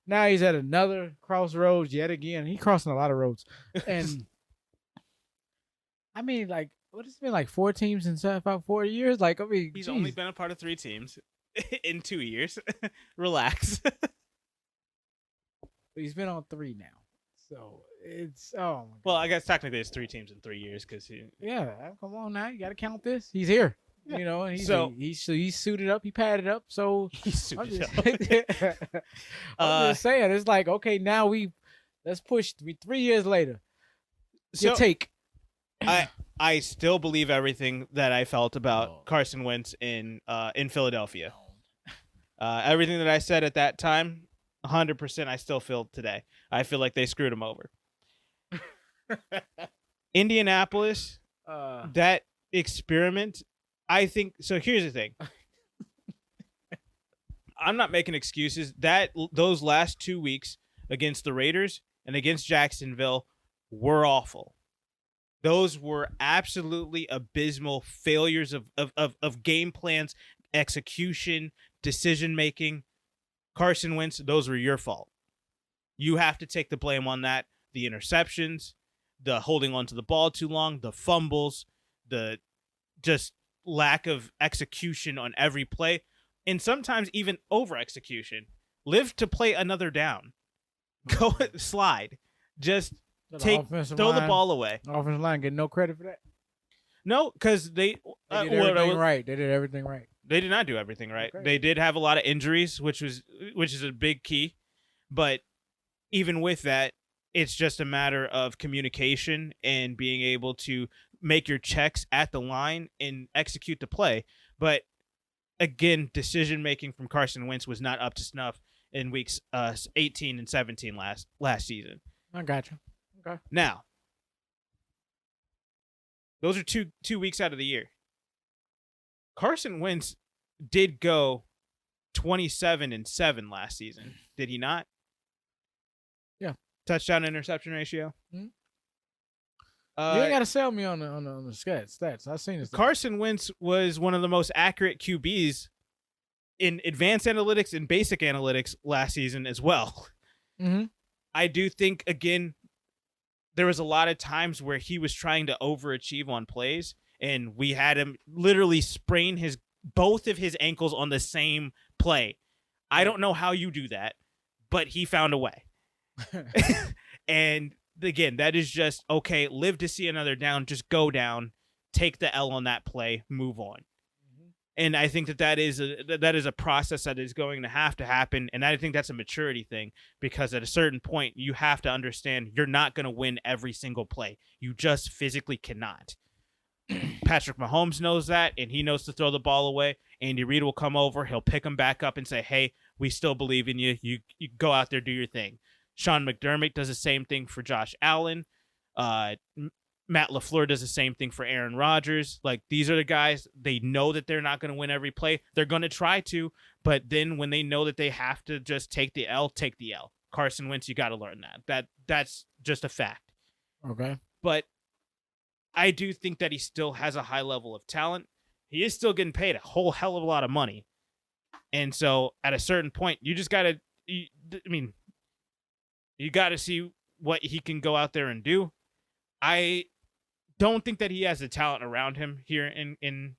Now he's at another crossroads yet again. He's crossing a lot of roads. And I mean, like, what has it been, like 4 teams in about 4 years? Like, I mean, he's only been a part of 3 teams in 2 years. Relax. He's been on 3 now, so it's my God. Well, I guess technically it's 3 teams in 3 years because come on now, you got to count this. He's here, you know. And he's suited up, he padded up, so he's suited up. I'm just saying, it's like, okay, now let's push 3 years later. Your take. I still believe everything that I felt about Carson Wentz in Philadelphia. Everything that I said at that time, 100% I still feel today. I feel like they screwed him over. Indianapolis, that experiment, I think. So here's the thing. I'm not making excuses. Those last 2 weeks against the Raiders and against Jacksonville were awful. Those were absolutely abysmal failures of game plans, execution, decision making. Carson Wentz, those were your fault. You have to take the blame on that. The interceptions, the holding onto the ball too long, the fumbles, the just lack of execution on every play, and sometimes even over execution. Live to play another down. Go slide. Just throw the ball away. Offensive line get no credit for that. No, because they did everything right. They did everything right. They did not do everything right. Okay. They did have a lot of injuries, which is a big key. But even with that, it's just a matter of communication and being able to make your checks at the line and execute the play. But again, decision making from Carson Wentz was not up to snuff in weeks 18 and 17 last season. I got you. Okay. Now, those are two weeks out of the year. Carson Wentz did go 27-7 last season. Did he not? Yeah. Touchdown interception ratio. Mm-hmm. You ain't got to sell me on the stats. I've seen this. Carson Wentz was one of the most accurate QBs in advanced analytics and basic analytics last season as well. Mm-hmm. I do think, again, there was a lot of times where he was trying to overachieve on plays, and we had him literally sprain both of his ankles on the same play. I don't know how you do that, but he found a way. And again, that is just, okay, live to see another down, just go down, take the L on that play, move on. Mm-hmm. And I think that is a process that is going to have to happen, and I think that's a maturity thing, because at a certain point, you have to understand you're not going to win every single play. You just physically cannot. Patrick Mahomes knows that, and he knows to throw the ball away. Andy Reid will come over, he'll pick him back up and say, hey, we still believe in you. You go out there, do your thing. Sean McDermott does the same thing for Josh Allen. Matt LaFleur does the same thing for Aaron Rodgers. Like, these are the guys, they know that they're not going to win every play. They're going to try to, but then when they know that they have to just take the L, take the L. Carson Wentz, you got to learn that. That's just a fact. Okay. But I do think that he still has a high level of talent. He is still getting paid a whole hell of a lot of money. And so at a certain point, you just got to, you got to see what he can go out there and do. I don't think that he has the talent around him here in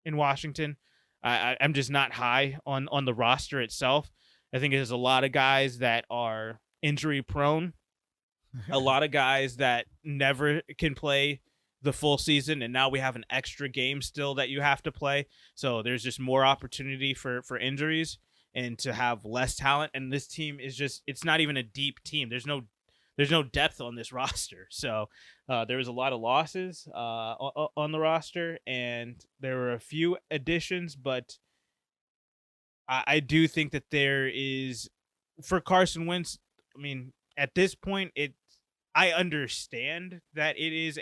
Washington. I'm just not high on the roster itself. I think there's a lot of guys that are injury prone, a lot of guys that never can play the full season, and now we have an extra game still that you have to play. So there's just more opportunity for injuries and to have less talent. And this team is just, it's not even a deep team. There's no depth on this roster. So there was a lot of losses on the roster, and there were a few additions, but I do think that there is, for Carson Wentz, at this point, I understand that it is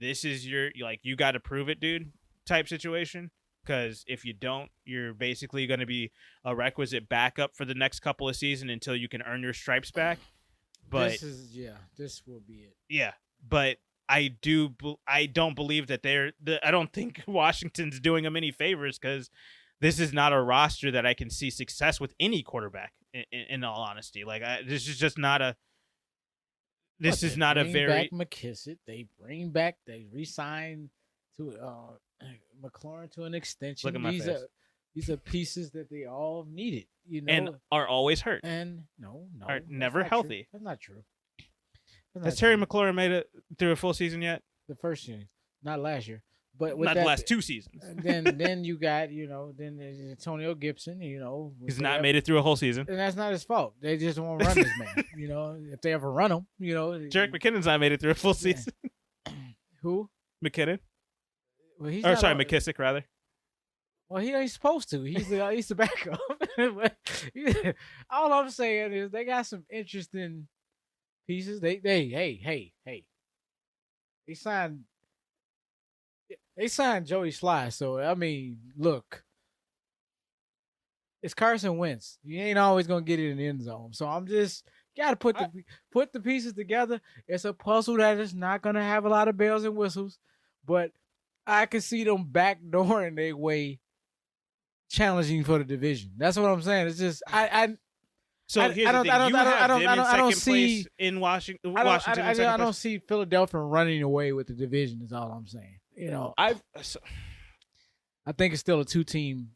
this is you got to prove it, dude, type situation. Because if you don't, you're basically going to be a requisite backup for the next couple of seasons until you can earn your stripes back. But this will be it. Yeah, but I don't believe that I don't think Washington's doing them any favors, because this is not a roster that I can see success with any quarterback. In all honesty, this is just not a. This is not a very. Back McKissick. They re-sign to McLaurin to an extension. Look at my face. These are pieces that they all needed, and are always hurt. And are never healthy. That's not true. Has Terry McLaurin made it through a full season yet? The first year, not last year, but not the last 2 seasons. Then you got then there's Antonio Gibson. He's not made it through a whole season, and that's not his fault. They just won't run this man. If they ever run him, Jerick McKinnon's not made it through a full season. Who? McKinnon. Well, McKissick rather. Well, he ain't supposed to. He's the backup. All I'm saying is they got some interesting pieces. They signed Joey Sly. So look, it's Carson Wentz. You ain't always gonna get it in the end zone. So I'm just gotta put the pieces together. It's a puzzle that is not gonna have a lot of bells and whistles, but I can see them backdooring their way, challenging for the division. That's what I'm saying. It's just So here's the thing: you have them in second place in Washington. I don't see Philadelphia running away with the division. Is all I'm saying. You know, I think it's still a two-team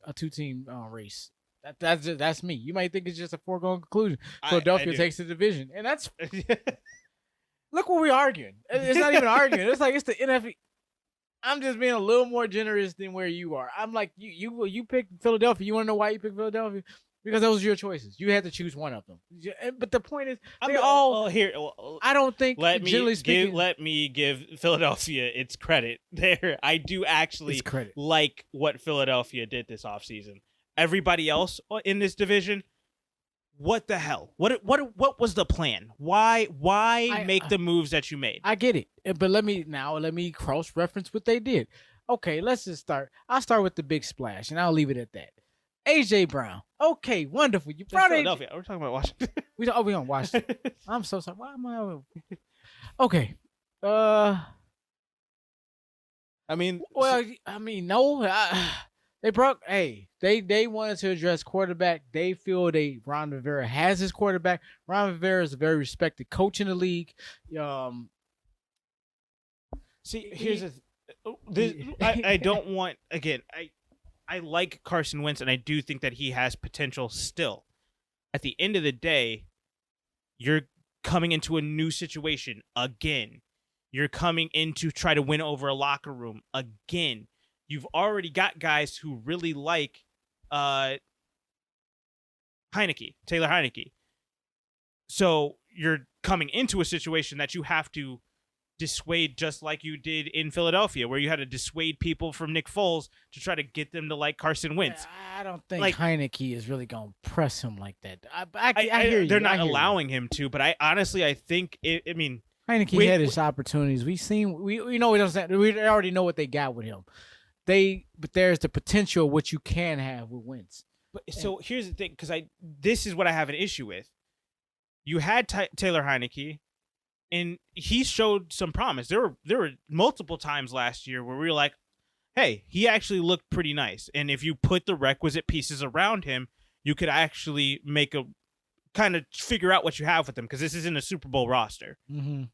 race. That's me. You might think it's just a foregone conclusion. Philadelphia takes the division, and that's look what we're arguing. It's not even arguing. It's like it's the NFL. I'm just being a little more generous than where you are. I'm like you picked Philadelphia. You want to know why you picked Philadelphia? Because those are your choices. You had to choose one of them. But the point is, they all here. I don't think. Let me give Philadelphia its credit there. I do actually like what Philadelphia did this offseason. Everybody else in this division, what the hell? What was the plan? Why make the moves that you made? I get it, but let me cross-reference what they did. Okay, let's just start. I'll start with the big splash, and I'll leave it at that. A.J. Brown. Okay, wonderful. You brought Philadelphia. We're talking about Washington. we on Washington. I'm so sorry. Why am I? Okay. No. They broke. Hey, they wanted to address quarterback. They feel Ron Rivera has his quarterback. Ron Rivera is a very respected coach in the league. See, here's I don't want again. I like Carson Wentz, and I do think that he has potential still. At the end of the day, you're coming into a new situation again. You're coming in to try to win over a locker room again. You've already got guys who really like Taylor Heineke. So you're coming into a situation that you have to dissuade, just like you did in Philadelphia, where you had to dissuade people from Nick Foles to try to get them to like Carson Wentz. I don't think Heineke is really going to press him like that. I hear you. They're not allowing him to, but I think Heineke had his opportunities. We already know what they got with him. But there's the potential of what you can have with Wentz. So here's the thing, because this is what I have an issue with. You had Taylor Heineke, and he showed some promise. There were multiple times last year where we were like, hey, he actually looked pretty nice. And if you put the requisite pieces around him, you could actually make a kind of figure out what you have with him, because this isn't a Super Bowl roster. Mm-hmm.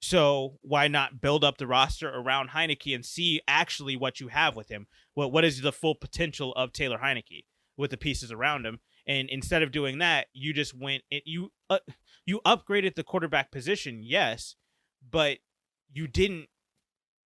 So why not build up the roster around Heineke and see actually what you have with him? What is the full potential of Taylor Heineke with the pieces around him? And instead of doing that, you just went you upgraded the quarterback position, yes, but you didn't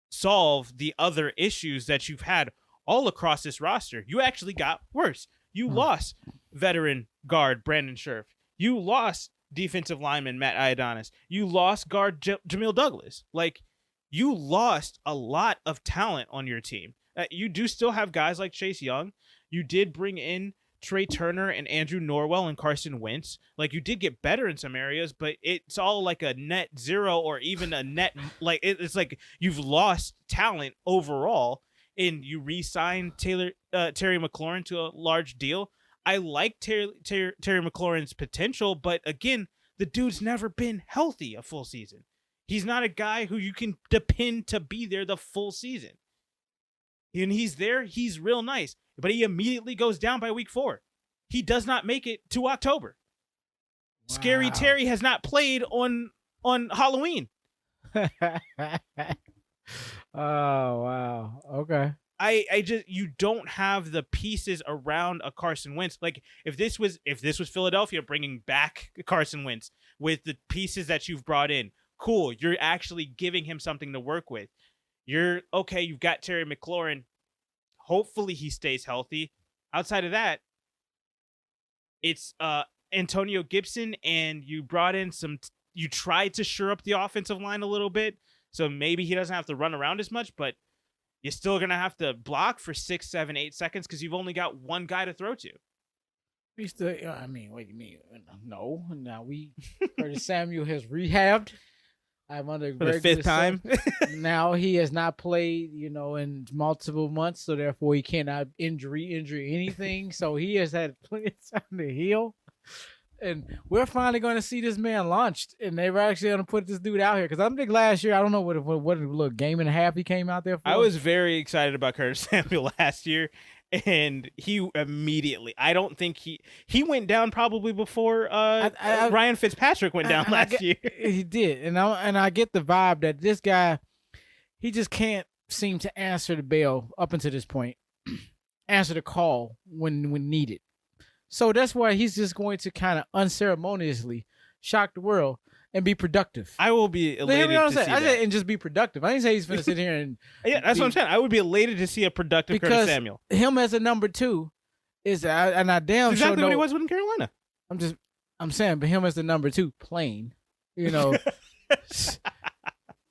solve the other issues that you've had all across this roster. You actually got worse. You lost veteran guard Brandon Scherf. You lost defensive lineman Matt Ioannidis. You lost guard Jamil Douglas. Like, you lost a lot of talent on your team. You do still have guys like Chase Young. You did bring in Trey Turner and Andrew Norwell and Carson Wentz. Like, you did get better in some areas, but it's all like a net zero or even a net, like, it's like you've lost talent overall, and you re-signed Terry McLaurin to a large deal. I like Terry McLaurin's potential, but again, the dude's never been healthy a full season. He's not a guy who you can depend to be there the full season. And he's there, he's real nice, but he immediately goes down by week 4. He does not make it to October. Wow. Scary Terry has not played on Halloween. Oh, wow. Okay. I just, you don't have the pieces around a Carson Wentz. Like, if this was Philadelphia bringing back Carson Wentz with the pieces that you've brought in, cool. You're actually giving him something to work with. You've got Terry McLaurin. Hopefully he stays healthy. Outside of that, it's Antonio Gibson, and you brought in you tried to shore up the offensive line a little bit, so maybe he doesn't have to run around as much, but you're still going to have to block for 6, 7, 8 seconds because you've only got one guy to throw to. What do you mean? No. Now Curtis Samuel has rehabbed. I'm under For the very fifth good time. now he has not played, in multiple months, so therefore he cannot injury anything. So he has had plenty of time to heal. And we're finally going to see this man launched, and they're actually going to put this dude out here. Because I think last year, I don't know what little game and a half he came out there for. I was very excited about Curtis Samuel last year, and he immediately. I don't think he went down probably before Ryan Fitzpatrick went down last year. He did, and I get the vibe that this guy, he just can't seem to answer the bell up until this point, answer the call when needed. So that's why he's just going to kind of unceremoniously shock the world and be productive. I will be elated to see that. And just be productive. I didn't say he's going to sit here and... Yeah, that's what I'm saying. I would be elated to see a productive Curtis Samuel. Him as a number 2 is... And I damn that's exactly what he was in Carolina. I'm saying, but him as the number 2 playing,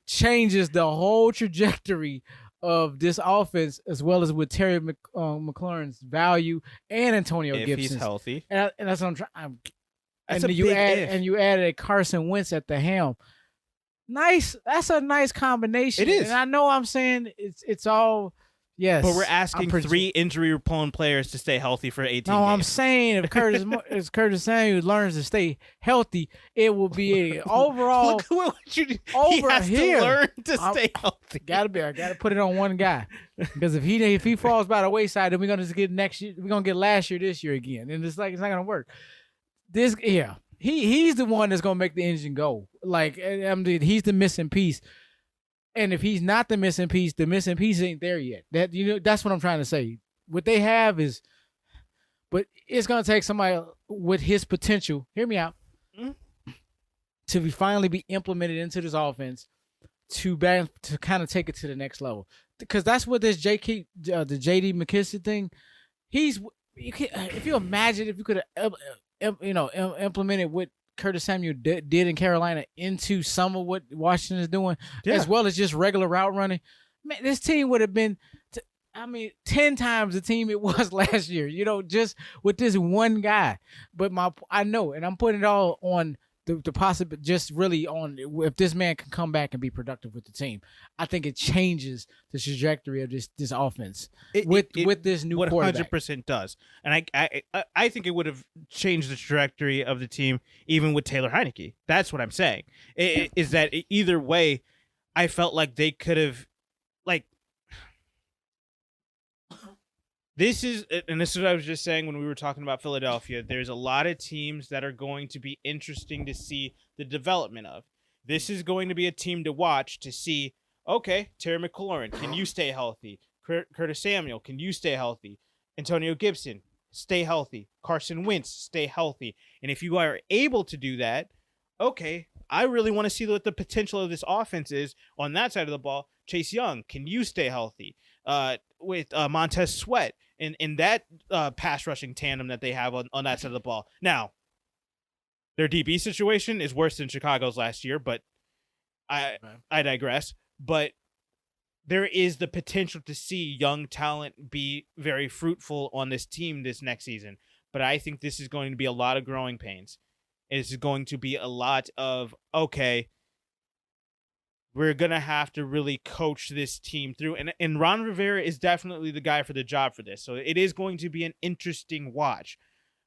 changes the whole trajectory of this offense, as well as with Terry McLaurin's value and Antonio Gibson. If he's healthy. And that's what I'm trying. That's and you added a Carson Wentz at the helm. Nice. That's a nice combination. It is. And I know I'm saying it's all, yes. But we're asking 3 injury-prone players to stay healthy for 18 games. I'm saying if Curtis Samuel learns to stay healthy, it will be a overall. Look what he has here, to learn to stay healthy. I gotta put it on one guy, because if he falls by the wayside, then we're gonna just get next year. We're gonna get last year, this year again, and it's not gonna work. He's the one that's gonna make the engine go. Like, he's the missing piece. And if he's not the missing piece ain't there yet. That's what I'm trying to say. What they have is, but it's gonna take somebody with his potential. Hear me out. Mm-hmm. To finally be implemented into this offense, to kind of take it to the next level. Because that's what this the J.D. McKissick thing. If you imagine if you could have implemented what Curtis Samuel did in Carolina into some of what Washington is doing, as well as just regular route running, man, this team would have been, 10 times the team it was last year, just with this one guy. But I know, and I'm putting it all on the possible, just really on if this man can come back and be productive with the team. I think it changes the trajectory of this offense with this new quarterback. 100% does, and I think it would have changed the trajectory of the team even with Taylor Heineke. That's what I'm saying. Is that either way, I felt like they could have, like. This is what I was just saying when we were talking about Philadelphia. There's a lot of teams that are going to be interesting to see the development of. This is going to be a team to watch to see, okay, Terry McLaurin, can you stay healthy? Curtis Samuel, can you stay healthy? Antonio Gibson, stay healthy. Carson Wentz, stay healthy. And if you are able to do that, okay, I really want to see what the potential of this offense is on that side of the ball. Chase Young, can you stay healthy? With Montez Sweat in that pass rushing tandem that they have on that side of the ball. Now, their DB situation is worse than Chicago's last year, but I digress. But there is the potential to see young talent be very fruitful on this team this next season. But I think this is going to be a lot of growing pains. This is going to be a lot of, okay, we're going to have to really coach this team through. And Ron Rivera is definitely the guy for the job for this. So it is going to be an interesting watch.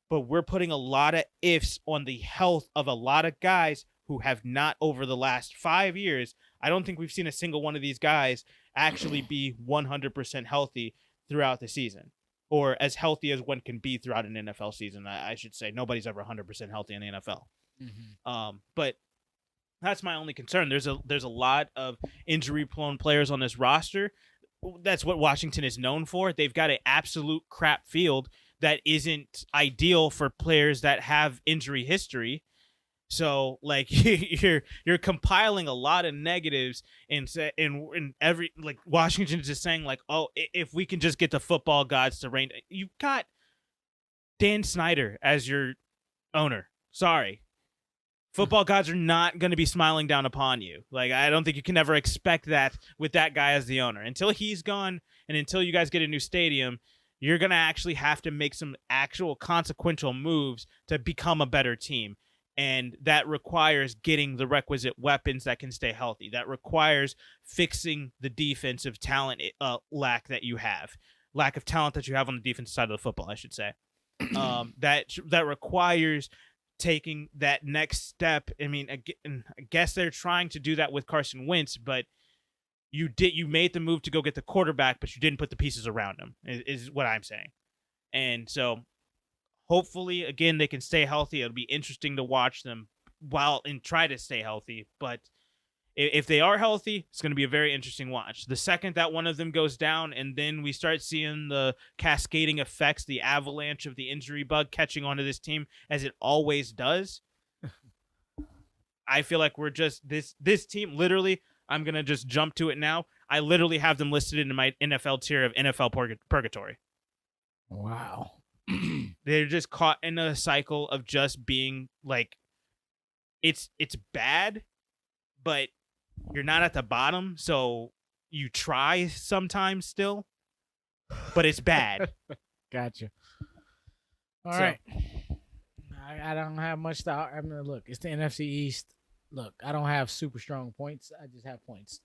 But we're putting a lot of ifs on the health of a lot of guys who have not, over the last 5 years, I don't think we've seen a single one of these guys actually be 100% healthy throughout the season. Or as healthy as one can be throughout an NFL season, I should say. Nobody's ever 100% healthy in the NFL. Mm-hmm. But that's my only concern. There's a lot of injury-prone players on this roster. That's what Washington is known for. They've got an absolute crap field that isn't ideal for players that have injury history. So, like, you're compiling a lot of negatives and every, like, Washington's just saying, like, oh, if we can just get the football gods to reign. You've got Dan Snyder as your owner. Sorry. Football gods are not going to be smiling down upon you. Like, I don't think you can ever expect that with that guy as the owner. Until he's gone and until you guys get a new stadium, you're going to actually have to make some actual consequential moves to become a better team. And that requires getting the requisite weapons that can stay healthy. That requires fixing the defensive talent lack of talent that you have on the defensive side of the football, I should say. That requires taking that next step. I mean, I guess they're trying to do that with Carson Wentz, but you made the move to go get the quarterback, but you didn't put the pieces around him, is what I'm saying. And so hopefully, again, they can stay healthy. It'll be interesting to watch them and try to stay healthy. But if they are healthy, it's going to be a very interesting watch. The second that one of them goes down, and then we start seeing the cascading effects, the avalanche of the injury bug catching onto this team, as it always does, I feel like we're just this team. Literally, I'm going to just jump to it now. I literally have them listed in my NFL tier of NFL purgatory. Wow. They're just caught in a cycle of just being like, it's bad, but you're not at the bottom, so you try sometimes still, but it's bad. Gotcha. All right. I don't have much to. I mean, look, it's the NFC East. Look, I don't have super strong points. I just have points.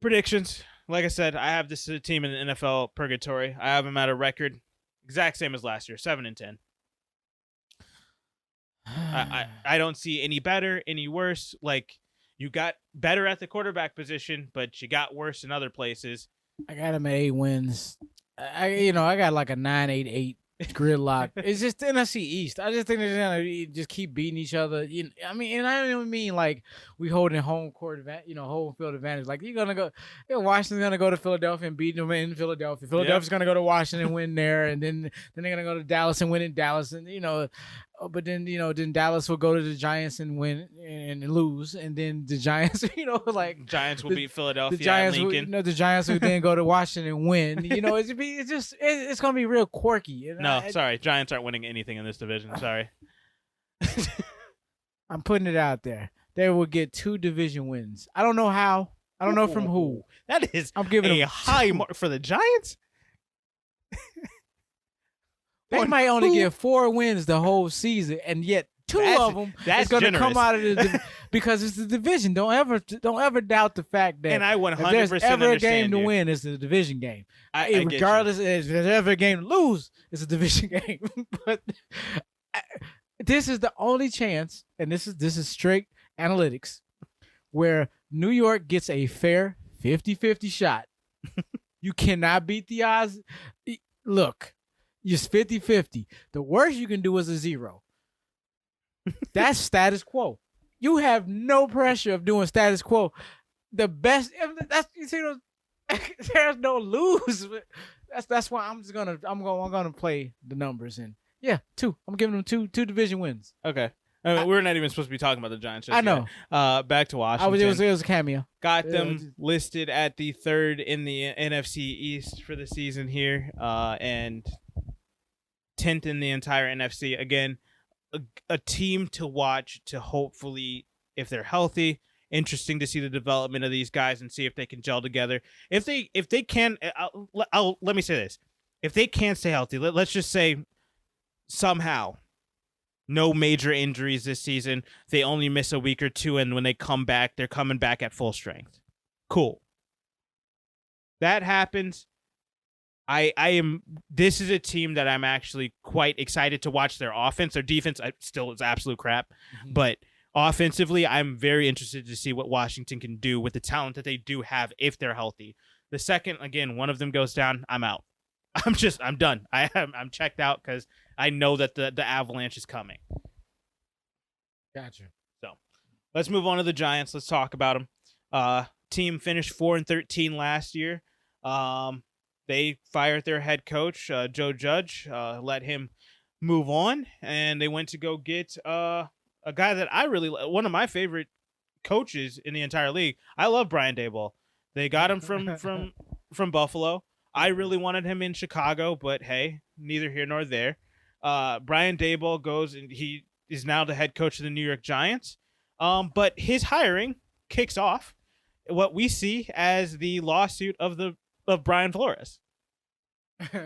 Predictions. Like I said, I have this team in the NFL purgatory. I have them at a record exact same as last year, 7-10. I don't see any better, any worse. Like, you got better at the quarterback position, but you got worse in other places. I got them at 8 wins. I got like a 9-8-8 gridlock. It's just the NFC East. I just think they're gonna just keep beating each other. I mean, and I don't even mean like we holding home court advantage, home field advantage. Like you're gonna go, Washington's gonna go to Philadelphia and beat them in Philadelphia. Philadelphia's gonna go to Washington and win there, and then they're gonna go to Dallas and win in Dallas, and but then then Dallas will go to the Giants and win and lose, and then the Giants, Giants will beat Philadelphia. The Giants, and Lincoln. The Giants will then go to Washington and win. It's gonna be real quirky. Sorry, Giants aren't winning anything in this division. Sorry, I'm putting it out there. They will get 2 division wins. I don't know how. I don't know from who. I'm giving a high mark for the Giants. They might only get 4 wins the whole season, and yet 2 of them is going to come out of the because it's the division. Don't ever doubt the fact that. And I 100% if there's ever a game to you. win, it's the division game. Regardless, if there's ever a game to lose, it's a division game. But this is the only chance, and this is straight analytics, where New York gets a fair 50-50 shot. You cannot beat the odds. Look. It's 50-50. The worst you can do is a 0. That's status quo. You have no pressure of doing status quo. The best there's no lose. That's why I'm gonna play the numbers and 2. I'm giving them two division wins. Okay. We're not even supposed to be talking about the Giants. I know. Back to Washington. It was a cameo. Got them listed at the 3rd in the NFC East for the season here, and 10th in the entire NFC. Again, a team to watch, to hopefully, if they're healthy, interesting to see the development of these guys and see if they can gel together. If they can, let me say this: if they can't stay healthy, let's just say somehow no major injuries this season, they only miss a week or 2, and when they come back, they're coming back at full strength. Cool. That happens. This is a team that I'm actually quite excited to watch their offense. Their defense still is absolute crap, but offensively, I'm very interested to see what Washington can do with the talent that they do have if they're healthy. The second, again, one of them goes down, I'm out. I'm done. I'm checked out because I know that the avalanche is coming. Gotcha. So let's move on to the Giants. Let's talk about them. Team finished 4-13 last year. They fired their head coach, Joe Judge, let him move on, and they went to go get a guy that one of my favorite coaches in the entire league. I love Brian Daboll. They got him from Buffalo. I really wanted him in Chicago, but hey, neither here nor there. Brian Daboll goes, and he is now the head coach of the New York Giants. But his hiring kicks off what we see as the lawsuit of Brian Flores.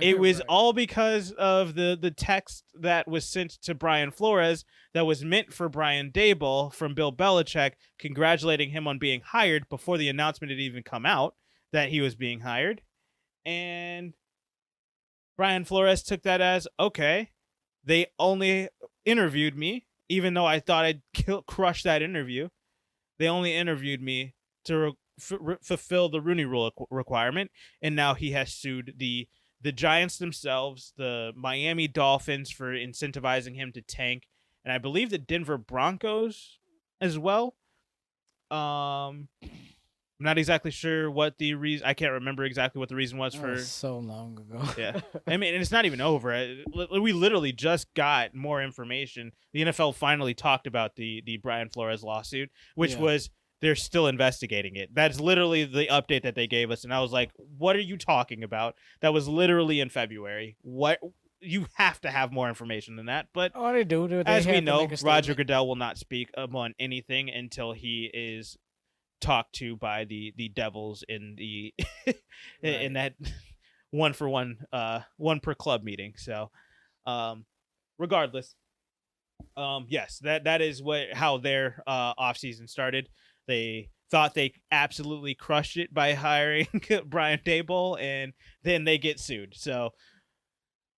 It was Right. all because of the text that was sent to Brian Flores that was meant for Brian Daboll from Bill Belichick, congratulating him on being hired before the announcement had even come out that he was being hired. And Brian Flores took that as, okay, they only interviewed me, even though I thought I'd crush that interview. They only interviewed me to fulfill the Rooney Rule requirement, and now he has sued the Giants themselves, the Miami Dolphins for incentivizing him to tank, and I believe the Denver Broncos as well. I'm not exactly sure what the reason. I can't remember exactly what the reason was for. So long ago. Yeah, I mean, and it's not even over. We literally just got more information. The NFL finally talked about the Brian Flores lawsuit, which was they're still investigating it. That's literally the update that they gave us, and I was like, "What are you talking about?" That was literally in February. What? You have to have more information than that. But they do. as we know, Roger Goodell will not speak on anything until he is talked to by the devils in the in that 1 per club meeting. So regardless, yes, that is how their off season started. They thought they absolutely crushed it by hiring Brian Daboll, and then they get sued. So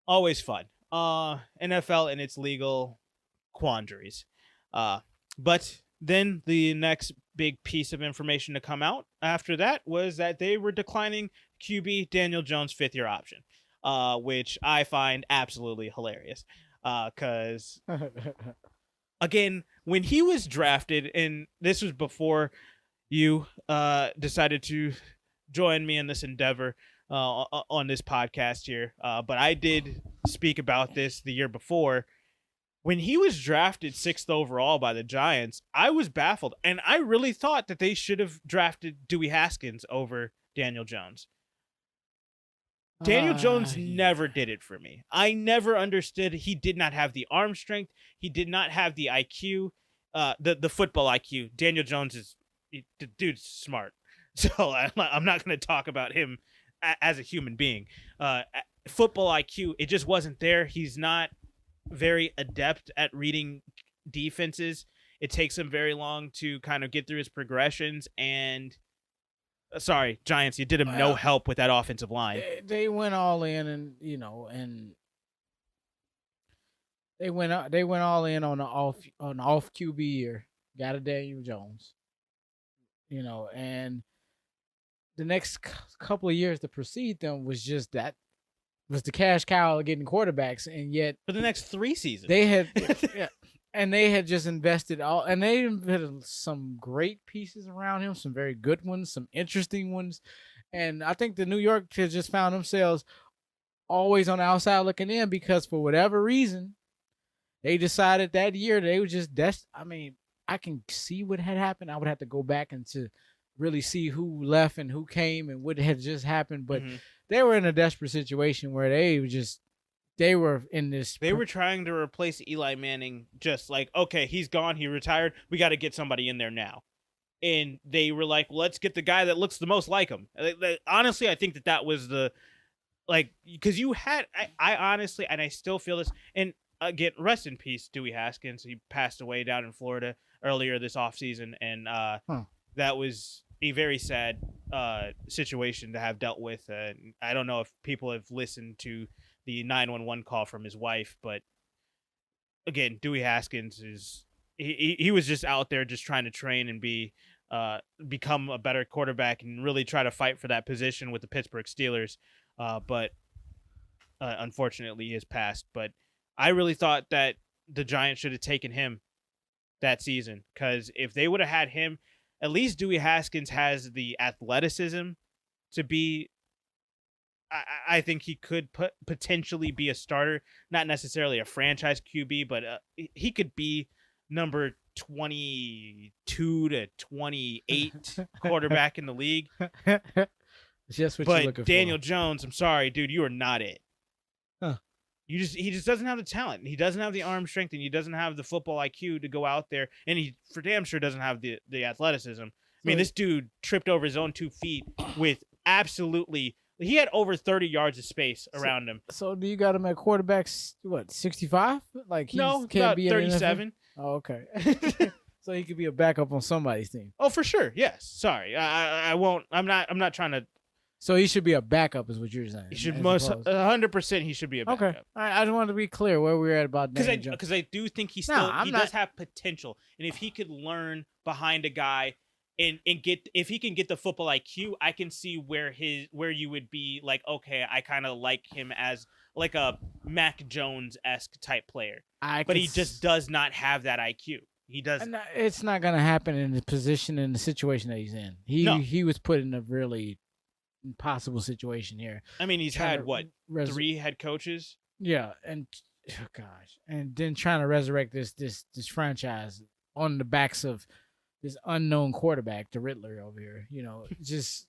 always fun. NFL and its legal quandaries. But then the next big piece of information to come out after that was that they were declining QB Daniel Jones' 5th-year option, which I find absolutely hilarious. Because, again, when he was drafted, and this was before you decided to join me in this endeavor on this podcast here, but I did speak about this the year before. When he was drafted 6th overall by the Giants, I was baffled, and I really thought that they should have drafted Dewey Haskins over Daniel Jones. Daniel Jones never did it for me. I never understood. He did not have the arm strength. He did not have the IQ, the football IQ. Daniel Jones the dude's smart, so I'm not going to talk about him as a human being. Football IQ, it just wasn't there. He's not very adept at reading defenses. It takes him very long to kind of get through his progressions. And sorry, Giants, you did him no help with that offensive line. They went all in, and they went all in on an off QB year. Got a Daniel Jones, and the next couple of years to precede them was just that. Was the cash cow getting quarterbacks, and yet for the next 3 seasons they had, and they had just invested and they invested some great pieces around him, some very good ones, some interesting ones, and I think the New York has just found themselves always on the outside looking in because for whatever reason, they decided that year they were just I mean, I can see what had happened. I would have to go back and to really see who left and who came and what had just happened, but. Mm-hmm. They were in a desperate situation where they were in this. They were trying to replace Eli Manning, just like, okay, he's gone, he retired. We got to get somebody in there now. And they were like, let's get the guy that looks the most like him. Honestly, I think that was because you had, I honestly, and I still feel this, and again, rest in peace, Dewey Haskins. He passed away down in Florida earlier this offseason, and that was a very sad situation to have dealt with. I don't know if people have listened to the 911 call from his wife, but again, Dewey Haskins he was just out there just trying to train and become a better quarterback and really try to fight for that position with the Pittsburgh Steelers. But unfortunately, he has passed. But I really thought that the Giants should have taken him that season, because if they would have had him, at least Dewey Haskins has the athleticism to be. I think he could potentially be a starter, not necessarily a franchise QB, but he could be number 22 to 28 quarterback in the league. Just what but you're looking Daniel for. Jones, I'm sorry, dude, you are not it. Huh. He just doesn't have the talent. He doesn't have the arm strength, and he doesn't have the football IQ to go out there, and he for damn sure doesn't have the athleticism. I mean, this dude tripped over his own 2 feet with absolutely He had over 30 yards of space around him. So do you got him at quarterback? What 65? Like he No, can't about be 37. Oh, okay. So he could be a backup on somebody's team. Oh, for sure. Yes. Sorry, I won't. I'm not trying to. So he should be a backup, is what you're saying. He should most 100%. He should be a backup. Okay. I just wanted to be clear where we're at about because I do think he does have potential, and if he could learn behind a guy, and if he can get the football IQ, I can see where you would be like, okay, I kind of like him as like a Mac Jones-esque type player, but he just does not have that IQ. He doesn't. It's not gonna happen in the position and the situation that he's in. He was put in a really impossible situation here. I mean, he's had what 3 head coaches. Yeah, and oh gosh, and then trying to resurrect this franchise on the backs of this unknown quarterback, the Riddler over here. You know, just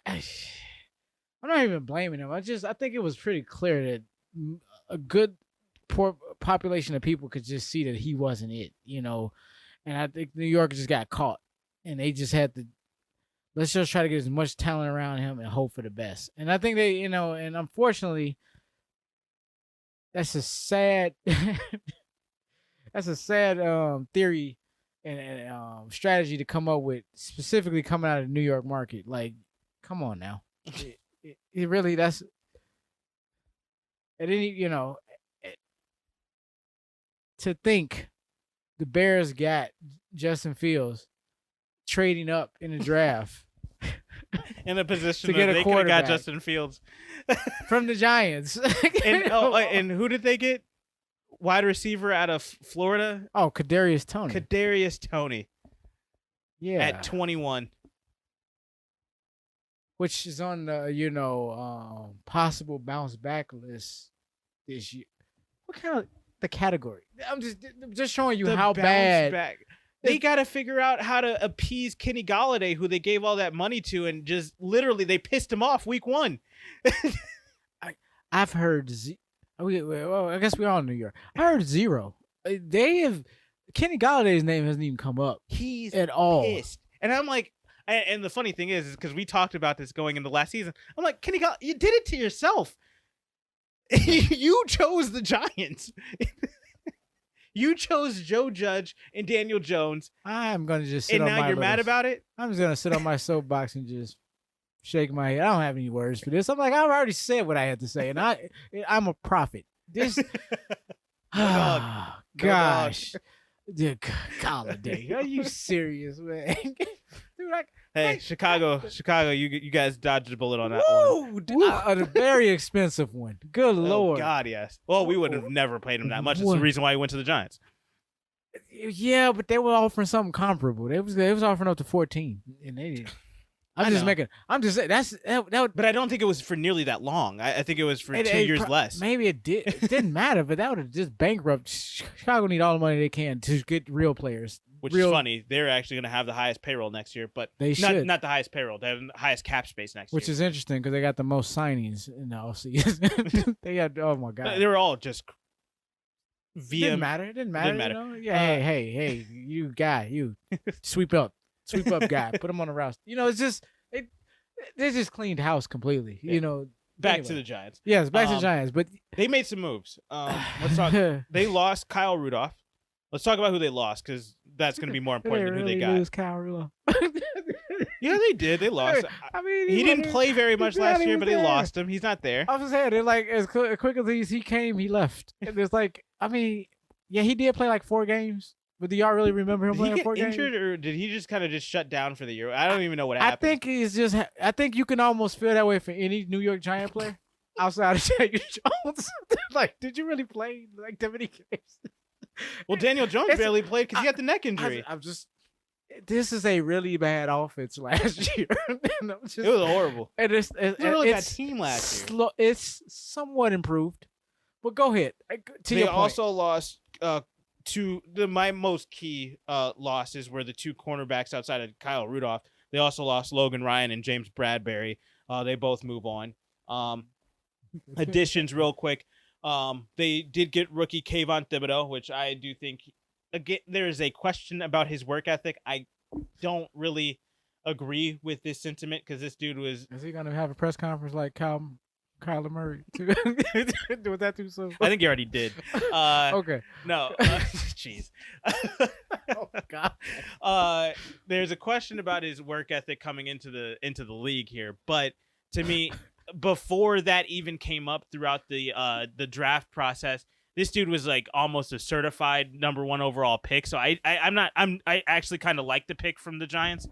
I'm not even blaming him. I think it was pretty clear that a good population of people could just see that he wasn't it. You know, and I think New York just got caught, and they just had to. Let's just try to get as much talent around him and hope for the best. And I think they, and unfortunately, that's a sad, theory and strategy to come up with, specifically coming out of the New York market. Like, come on now, it really and then to think the Bears got Justin Fields trading up in the draft in a position to get that they could have got Justin Fields from the Giants. and who did they get? Wide receiver out of Florida. Oh, Kadarius Toney. Yeah, at 21, which is on the possible bounce back list this year. What kind of the category? I'm just showing you how bad. Back. They got to figure out how to appease Kenny Golladay, who they gave all that money to, and just literally they pissed him off week 1. I've heard. Well, I guess we're all in New York. I heard 0. They have Kenny Galladay's name hasn't even come up. He's at all pissed, and I'm like, and the funny thing is because we talked about this going into last season. I'm like, Kenny Galladay, you did it to yourself. You chose the Giants. You chose Joe Judge and Daniel Jones. I'm gonna just sit and on now you're mad about it. I'm just gonna sit on my soapbox and just shake my head. I don't have any words for this. I'm like, I've already said what I had to say, and I'm a prophet. This, gosh, dude, Golladay, are you serious, man? Dude, hey, Chicago, you guys dodged a bullet on that one. A very expensive one. Good Lord. Oh, God, yes. Well, we would have never paid him that much. That's the reason why he went to the Giants. Yeah, but they were offering something comparable. They was offering up to 14, and they didn't. I'm just saying that. But I don't think it was for nearly that long. I think it was for 2 years less. Maybe it did. It didn't matter, but that would have just bankrupt. Chicago need all the money they can to get real players. Which is funny. They're actually going to have the highest payroll next year, but they should. Not the highest payroll. They have the highest cap space next year. Which is interesting because they got the most signings in the offseason. They had, oh my God. They were all just Didn't matter. You know? Yeah. Hey, you guy, you sweep up guy. Put him on the roster. You know, it's just they just cleaned house completely. Yeah. You know. Back to the Giants. Yes, back to the Giants. But they made some moves. Let's talk. They lost Kyle Rudolph. Let's talk about who they lost because that's going to be more important than who they got. Lose Kyle Rudolph. Yeah, they did. They lost. I mean, he didn't play very much last year, but they lost him. He's not there. I was saying, they're like as quick as he came, he left. And it's like, I mean, yeah, he did play like 4 games. But do y'all really remember him playing 4 games? Did he get injured, or did he just kind of just shut down for the year? I don't even know what happened. I think you can almost feel that way for any New York Giant player outside of Daniel Jones. Like, did you really play like that many games? Well, Daniel Jones barely played because he had the neck injury. This is a really bad offense last year. It was horrible. And it's a really bad team last year. It's somewhat improved, but go ahead. They also lost my most key losses were the 2 cornerbacks outside of Kyle Rudolph. They also lost Logan Ryan and James Bradbury. They both move on. Additions real quick. They did get rookie Kayvon Thibodeau, which I do think, again, there is a question about his work ethic. I don't really agree with this sentiment because this dude was. Is he gonna have a press conference like Kyler Murray? Was that too soon? I think he already did. Okay. No, jeez. Oh God. There's a question about his work ethic coming into the league here, but to me, before that even came up throughout the draft process, this dude was like almost a certified #1 overall pick. So I actually kind of like the pick from the Giants.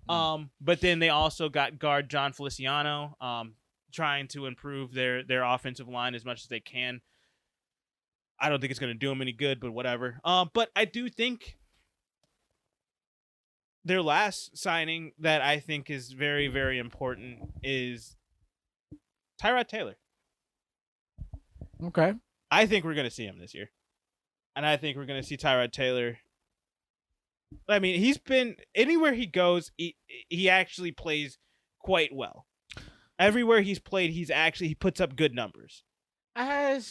But then they also got guard John Feliciano, trying to improve their offensive line as much as they can. I don't think it's going to do them any good, but whatever. But I do think their last signing that I think is very, very important is Tyrod Taylor. Okay. I think we're going to see him this year. And I think we're going to see Tyrod Taylor. I mean, he's been anywhere he goes, he actually plays quite well. Everywhere he's played, he puts up good numbers. Quiet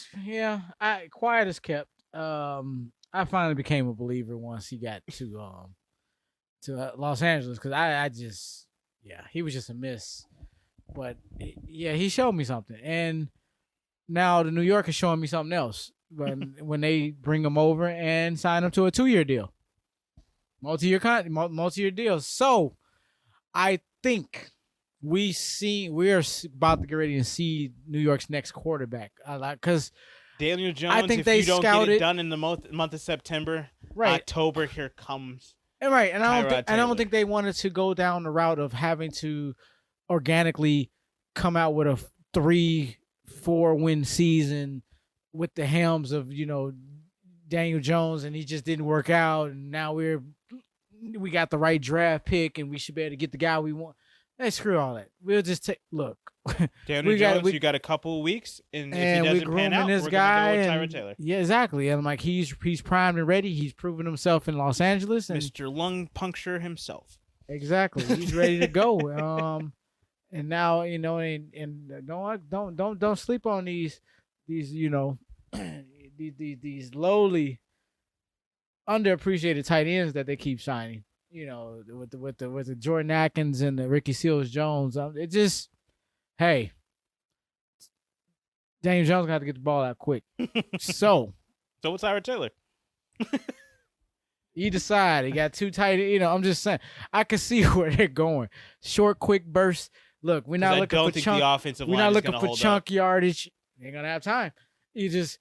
as kept. I finally became a believer once he got to Los Angeles because he was just a miss. But he showed me something, and now the New York is showing me something else. When they bring him over and sign him to a 2-year deal, multi-year deal. So I think we are about to get ready to see New York's next quarterback. Because Daniel Jones, I think if they you don't scouted, get it done in the month of September, right? October, here comes. Right, and I don't Taylor. think they wanted to go down the route of having to organically come out with a 3-4 win season with the helms of Daniel Jones, and he just didn't work out, and now we got the right draft pick, and we should be able to get the guy we want. Hey, screw all that. We'll just look. Daniel Jones, you got a couple of weeks, and if he doesn't pan out, we're guy going to go with Tyrod Taylor. Yeah, exactly. And I'm like, he's primed and ready. He's proven himself in Los Angeles, and Mr. Lung Puncture himself. Exactly, he's ready to go. And now and don't sleep on these these lowly, underappreciated tight ends that they keep signing. With the Jordan Atkins and the Ricky Seals-Jones. It just, hey, Daniel Jones got to get the ball out quick. So what's Tyrod Taylor? Either side, he got too tight. I'm just saying, I can see where they're going. Short, quick bursts. Look, we're not looking for chunk. The offensive line we're not is looking for chunk yardage. You ain't gonna have time. You just.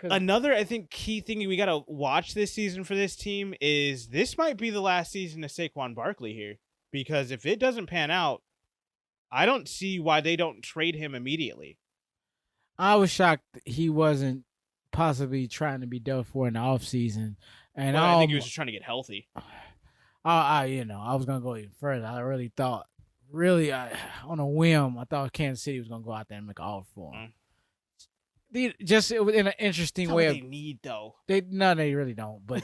Another, I think, key thing we got to watch this season for this team is this might be the last season of Saquon Barkley here. Because if it doesn't pan out, I don't see why they don't trade him immediately. I was shocked he wasn't possibly trying to be dealt for in the offseason. And I think he was just trying to get healthy. I was going to go even further. I really thought, on a whim, I thought Kansas City was going to go out there and make an offer for him. Just in an interesting way. They need though. They really don't. But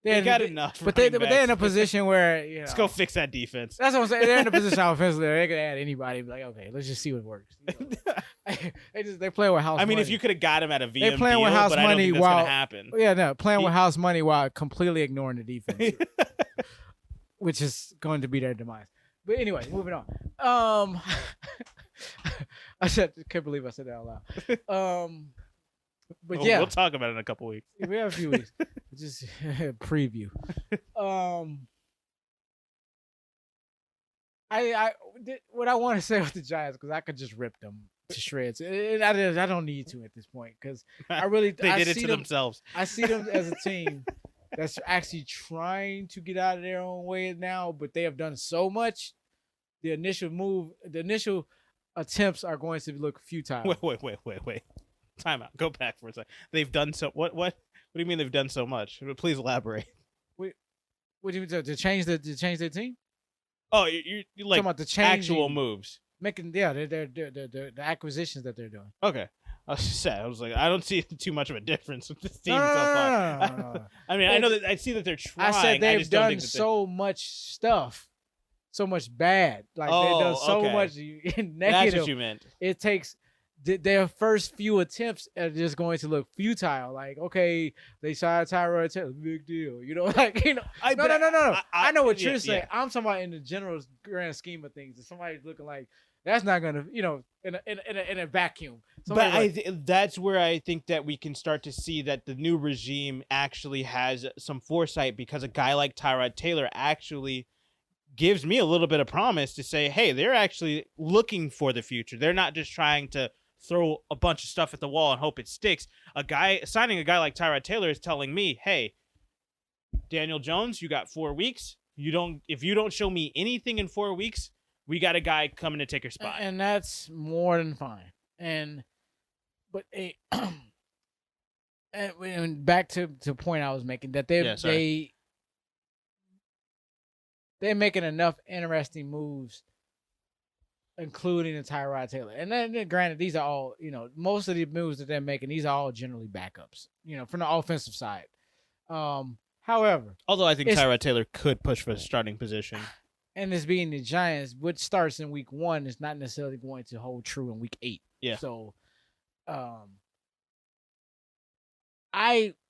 they got enough. But they're in a position where let's go fix that defense. That's what I'm saying. They're in a position offensively they could add anybody. Be like, okay, let's just see what works. They play with house. Money. If you could have got him at a VM deal, playing with house but money I don't think that's while gonna happen. Playing with house money while completely ignoring the defense, which is going to be their demise. But anyway, moving on. I can't believe I said that out loud. But we'll talk about it in a couple weeks. We have a few weeks. Just preview. What I want to say with the Giants, because I could just rip them to shreds. And I don't need to at this point because I really they did it to themselves. I see them as a team that's actually trying to get out of their own way now, but they have done so much. The initial attempts are going to look futile. Wait. Time out. Go back for a second. They've done so. What do you mean they've done so much? Please elaborate. Wait, what do you mean to change their team? Oh, you're like talking about the actual moves. Making the acquisitions that they're doing. Okay. I was just saying. I was like, I don't see too much of a difference with this team so far. No. I mean, I know that I see that they're trying. I said they've done so much stuff. So much bad. Like they've done so much negative. That's what you meant. It takes their first few attempts are just going to look futile. Like, okay, they signed Tyrod Taylor, big deal. Like, no. I know what you're saying. Yeah. I'm talking about in the general grand scheme of things. If somebody's looking like that's not gonna, in a vacuum. But that's where I think that we can start to see that the new regime actually has some foresight, because a guy like Tyrod Taylor actually gives me a little bit of promise to say, hey, they're actually looking for the future. They're not just trying to throw a bunch of stuff at the wall and hope it sticks. Signing a guy like Tyrod Taylor is telling me, hey, Daniel Jones, you got 4 weeks. If you don't show me anything in 4 weeks, we got a guy coming to take your spot. And that's more than fine. But back to the point I was making, that they're making enough interesting moves, including the Tyrod Taylor. And then granted, these are all, most of the moves that they're making, these are all generally backups, from the offensive side. However, although I think Tyrod Taylor could push for the starting position. And this being the Giants, what starts in week 1 is not necessarily going to hold true in week 8. Yeah. So,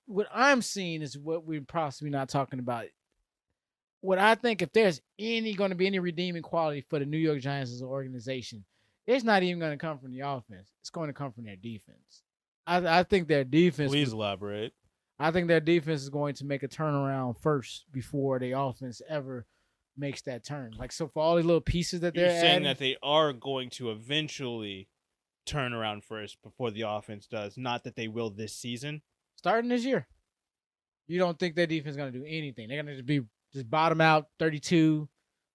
what I'm seeing is what we're possibly not talking about. What I think, if there's going to be any redeeming quality for the New York Giants as an organization, it's not even going to come from the offense. It's going to come from their defense. I think their defense. Please elaborate. I think their defense is going to make a turnaround first before the offense ever makes that turn. Like, so for all these little pieces that they're saying adding, that they are going to eventually turn around first before the offense does, not that they will this season. Starting this year. You don't think their defense is going to do anything. They're going to just bottom out 32,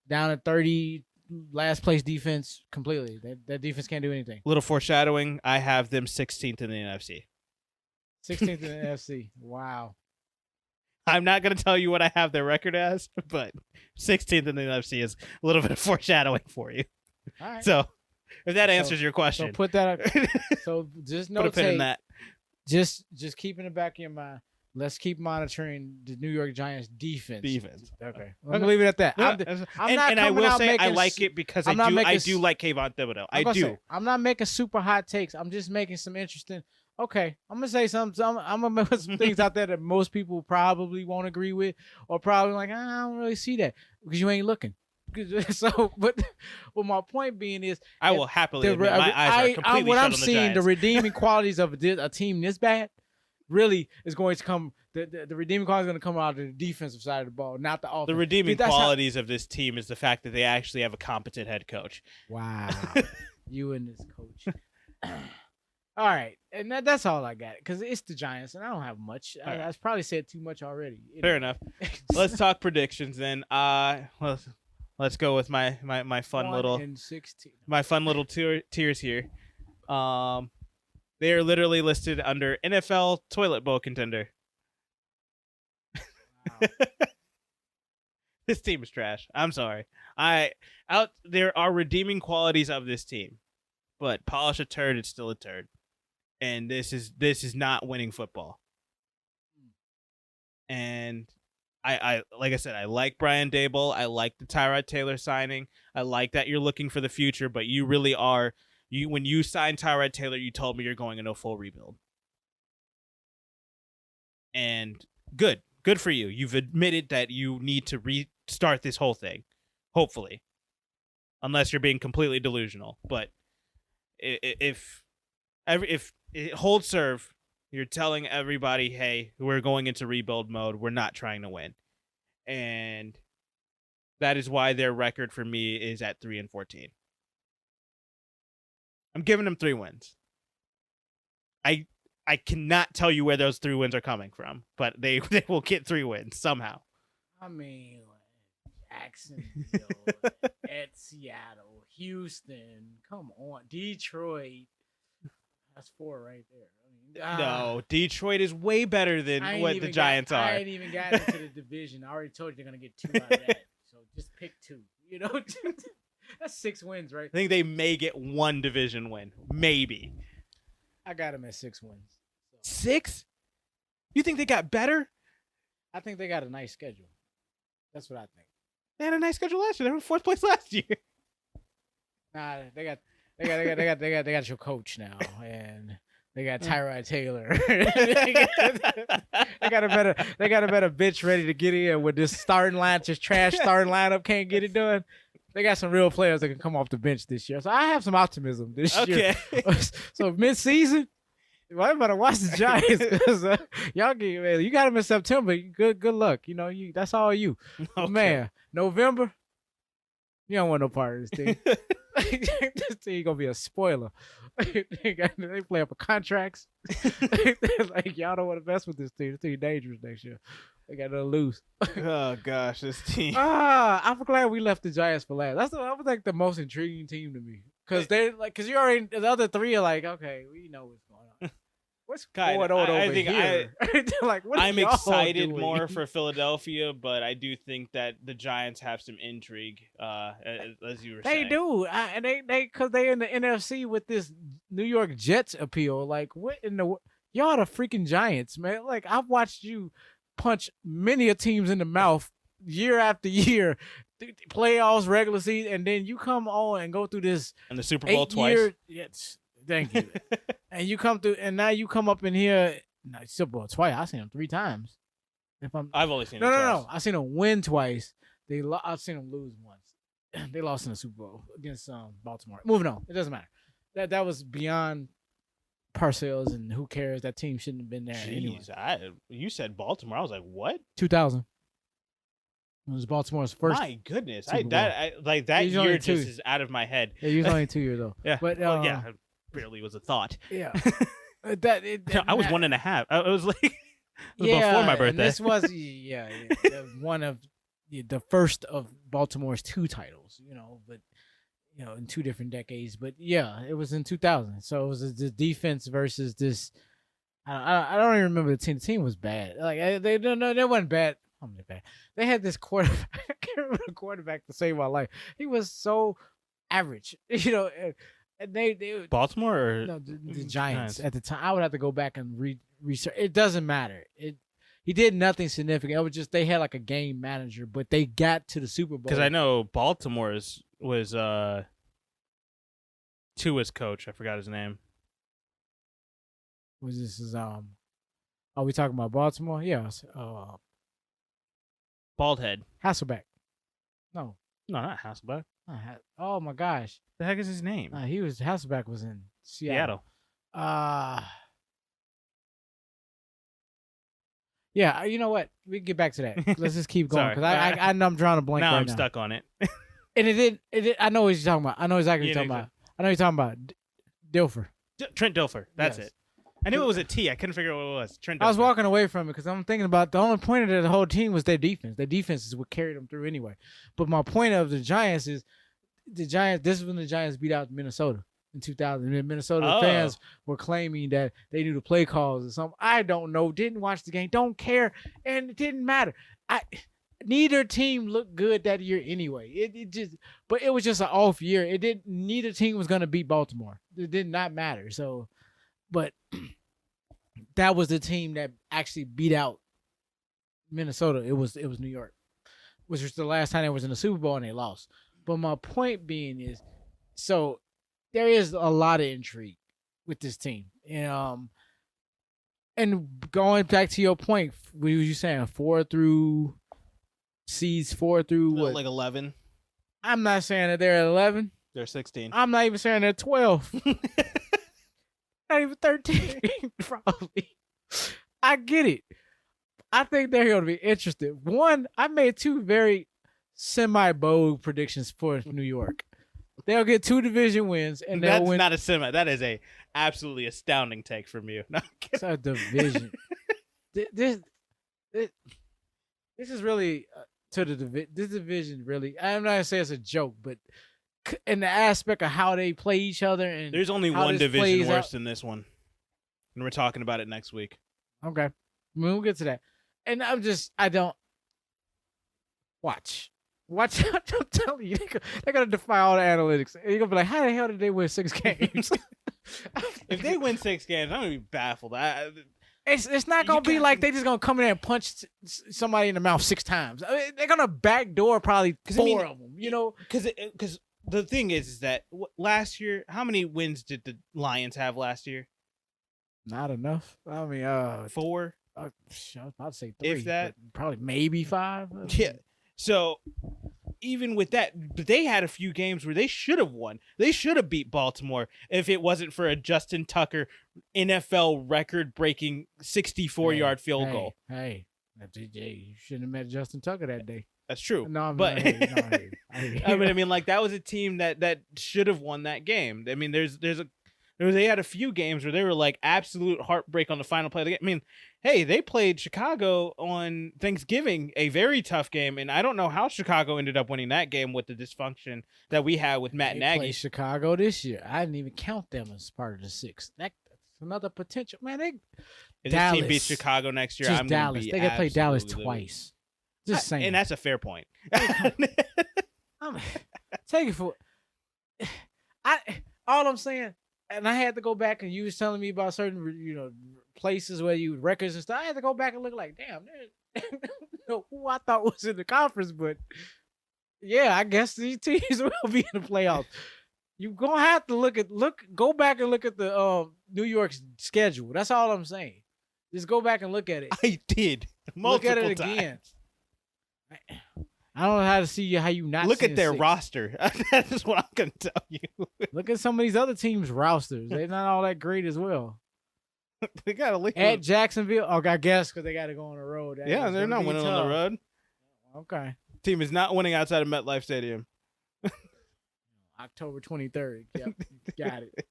down at 30, last place defense completely. That defense can't do anything. Little foreshadowing, I have them 16th in the NFC. 16th in the NFC. Wow. I'm not going to tell you what I have their record as, but 16th in the NFC is a little bit of foreshadowing for you. All right. So, if that answers your question. So put that up. So just notate. Put a pin in that. Just keep in the back of your mind. Let's keep monitoring the New York Giants defense. Okay. I'm going to leave it at that. I will say I like it because I do like Kayvon Thibodeau. I do. I'm not making super hot takes. I'm just making some interesting. Okay, I'm going to say something. I'm going to put some things out there that most people probably won't agree with, or probably like, I don't really see that because you ain't looking. So, but my point being is, I will happily admit my eyes are completely what shut I'm on the seeing, Giants. the redeeming qualities of a team this bad really is going to come. The redeeming quality is going to come out of the defensive side of the ball, not the offense. The redeeming qualities of this team is the fact that they actually have a competent head coach. Wow, you and this coach. All right, and that's all I got, because it's the Giants, and I don't have much. I probably said too much already. Fair enough. Let's talk predictions then. Let's go with my fun little 16. My fun little tiers here. They are literally listed under NFL toilet bowl contender. Wow. This team is trash. I'm sorry. There are redeeming qualities of this team, but polish a turd, it's still a turd. And this is not winning football. And I like I said, I like Brian Daboll. I like the Tyrod Taylor signing. I like that you're looking for the future, but you really are. When you signed Tyrod Taylor, you told me you're going into a full rebuild. And good for you. You've admitted that you need to restart this whole thing, hopefully, unless you're being completely delusional. But if it holds serve, you're telling everybody, hey, we're going into rebuild mode. We're not trying to win. And that is why their record for me is at 3-14. I'm giving them 3 wins. I cannot tell you where those 3 wins are coming from, but they will get 3 wins somehow. I mean, Jacksonville, at Seattle, Houston, come on, Detroit. That's 4 right there. No, Detroit is way better than what the Giants are. I ain't even gotten into the division. I already told you they're going to get 2 out of that. So just pick 2. That's 6 wins, right? I think they may get 1 division win. Maybe. I got them at 6 wins. So. 6? You think they got better? I think they got a nice schedule. That's what I think. They had a nice schedule last year. They were in 4th place last year. Nah, they got They got your coach now, and they got Tyrod Taylor. They got a better bitch ready to get in with this starting line, just trash starting lineup can't get it done. They got some real players that can come off the bench this year, so I have some optimism this year. So mid-season, well, I better watch the Giants because you got them in September. Good luck. That's all you, man. November, you don't want no part of this team. This team gonna be a spoiler. They play up for contracts. Like y'all don't want to mess with this team. This team dangerous next year. They got to lose. Oh gosh, this team. I'm glad we left the Giants for last. That was like the most intriguing team to me because you already the other three are like, okay, we know what's going on. What's going on over here? I'm excited more for Philadelphia, but I do think that the Giants have some intrigue, as you were saying. They do, and they because they in the NFC with this New York Jets appeal. Like, what in the y'all the freaking Giants, man? Like, I've watched you punch many of teams in the mouth year after year, playoffs, regular season, and then you come on and go through this and the Super Bowl twice. Yes. Thank you. And you come through, and now you come up in here. No, Super Bowl twice. I've seen them 3 times. I've only seen them twice. No. I've seen them win twice. I've seen them lose once. They lost in the Super Bowl against Baltimore. Moving on. It doesn't matter. That was beyond Parcells, and who cares? That team shouldn't have been there anyway. You said Baltimore. I was like, what? 2000. It was Baltimore's first. My goodness, Super Bowl. That year just is out of my head. Yeah, he was only 2 years old. Yeah, but yeah. Barely was a thought. Yeah. I was 1.5. I was like before my birthday. This was one of the first of Baltimore's 2 titles, but in 2 different decades. But yeah, it was in 2000. So it was the defense versus this. I don't even remember the team. The team was bad. Like they wasn't bad. Bad. They had this quarterback. I can't remember the quarterback to save my life. He was so average, And they Baltimore or the Giants at the time. I would have to go back and research. It doesn't matter. He did nothing significant. It was just they had like a game manager, but they got to the Super Bowl. Because I know Baltimore's was Tua's coach. I forgot his name. Was this are we talking about Baltimore? Yeah. Baldhead. Hasselbeck. No, not Hasselbeck. Oh my gosh. The heck is his name? Hasselbeck was in Seattle. Yeah, you know what? We can get back to that. Let's just keep going because I know I'm drawing a blank. Now right I'm stuck on it. And it did. I know what you're talking about. I know exactly what you're talking about. I know you're talking about Dilfer. Trent Dilfer. That's it. I knew it was a T. I couldn't figure out what it was. Trent Dilfer. I was walking away from it because I'm thinking about the only point of the whole team was their defense. Their defense is what carried them through anyway. But my point of the Giants is the Giants. This is when the Giants beat out Minnesota in 2000. And Minnesota fans were claiming that they knew the play calls or something. I don't know. Didn't watch the game. Don't care. And it didn't matter. Neither team looked good that year anyway. But it was just an off year. Neither team was gonna beat Baltimore. It did not matter. So, but that was the team that actually beat out Minnesota. It was New York, which was the last time they was in the Super Bowl and they lost. But my point being is, so there is a lot of intrigue with this team, and going back to your point, what were you saying? 4 through what? Like 11. I'm not saying that they're at 11. They're 16. I'm not even saying they're 12. Not even 13, probably. I get it. I think they're going to be interested. One, I made 2 very semi-bold predictions for New York. They'll get 2 division wins, and they'll win. That's not a semi. That is a absolutely astounding take from you. No, it's a division. This is really to the division. This division really. I'm not gonna say it's a joke, but in the aspect of how they play each other, and there's only one division worse than this one, and we're talking about it next week. Okay, we'll get to that. And I don't watch. I'm telling you, they're gonna defy all the analytics. And you're gonna be like, how the hell did they win 6 games? If they win 6 games, I'm gonna be baffled. It's not gonna be like they just gonna come in there and punch somebody in the mouth 6 times. I mean, they're gonna backdoor probably 4 of them. You know, because the thing is that last year, how many wins did the Lions have last year? Not enough. I mean, 4. I was about to say 3, If that. but probably maybe 5. Yeah. So even with that, but they had a few games where they should have won. They should have beat Baltimore if it wasn't for a Justin Tucker NFL record-breaking 64-yard field goal. Hey, you shouldn't have met Justin Tucker that day. That's true. No, but I mean, like that was a team that should have won that game. I mean, they had a few games where they were like absolute heartbreak on the final play of the game. I mean, hey, they played Chicago on Thanksgiving, a very tough game, and I don't know how Chicago ended up winning that game with the dysfunction that we had with Matt Nagy. Played Chicago this year. I didn't even count them as part of the 6. That's another potential. Man, if this team beats Chicago next year, I'm going to be They got to play Dallas livid. twice. Just saying. And that's a fair point. Take it for all I'm saying. And I had to go back, and you was telling me about certain, places where you records and stuff. I had to go back and look like, damn, who I thought was in the conference, but yeah, I guess these teams will be in the playoffs. You're gonna have to go back and look at the New York's schedule. That's all I'm saying. Just go back and look at it. I did multiple look at it times. Again. I don't know how to see how you not look at their 6. roster. That's what I'm gonna tell you. Look at some of these other teams' rosters. They're not all that great as well. They gotta leave at Jacksonville. Oh, I guess because they got to go on the road. Yeah, they're not winning on the road. Okay. Team is not winning outside of MetLife Stadium. October 23rd. Yep, got it.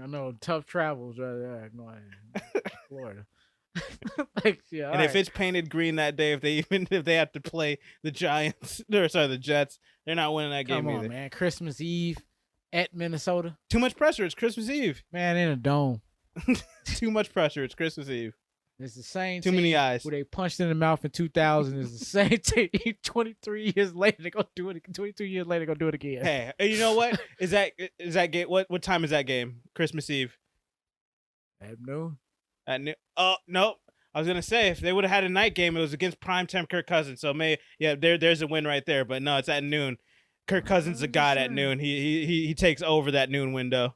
I know tough travels right there going to Florida. And if it's painted green that day, if they have to play the the Jets, they're not winning that game either. Come on, man. Christmas Eve at Minnesota. Too much pressure. It's Christmas Eve. Man, in a dome. Too much pressure. It's Christmas Eve. It's the same Too team many eyes. where they punched in the mouth in 2000. It's the same team. 23 years later, they're going to do it. 22 years later, they're going to do it again. Hey, you know what? Is that game? What time is that game? Christmas Eve. At noon. At noon. Oh, no. I was going to say, if they would have had a night game, it was against primetime Kirk Cousins. So, there's a win right there. But, no, it's at noon. Kirk Cousins is a god at noon. He takes over that noon window.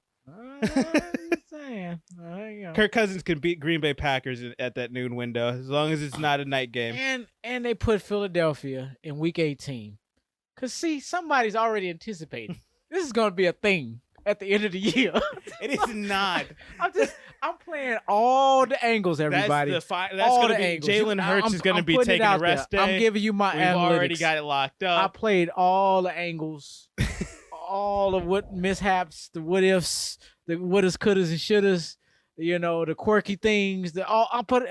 Kirk Cousins can beat Green Bay Packers at that noon window as long as it's not a night game. And they put Philadelphia in Week 18. Because, see, somebody's already anticipating. This is going to be a thing at the end of the year. It is not. I'm playing all the angles, everybody. That's going to be Jalen Hurts is going to be taking a rest day. I'm giving you my analytics. We've already got it locked up. I played all the angles, all of what mishaps, the what ifs, the wouldas, couldas, and shouldas, the quirky things. I'll put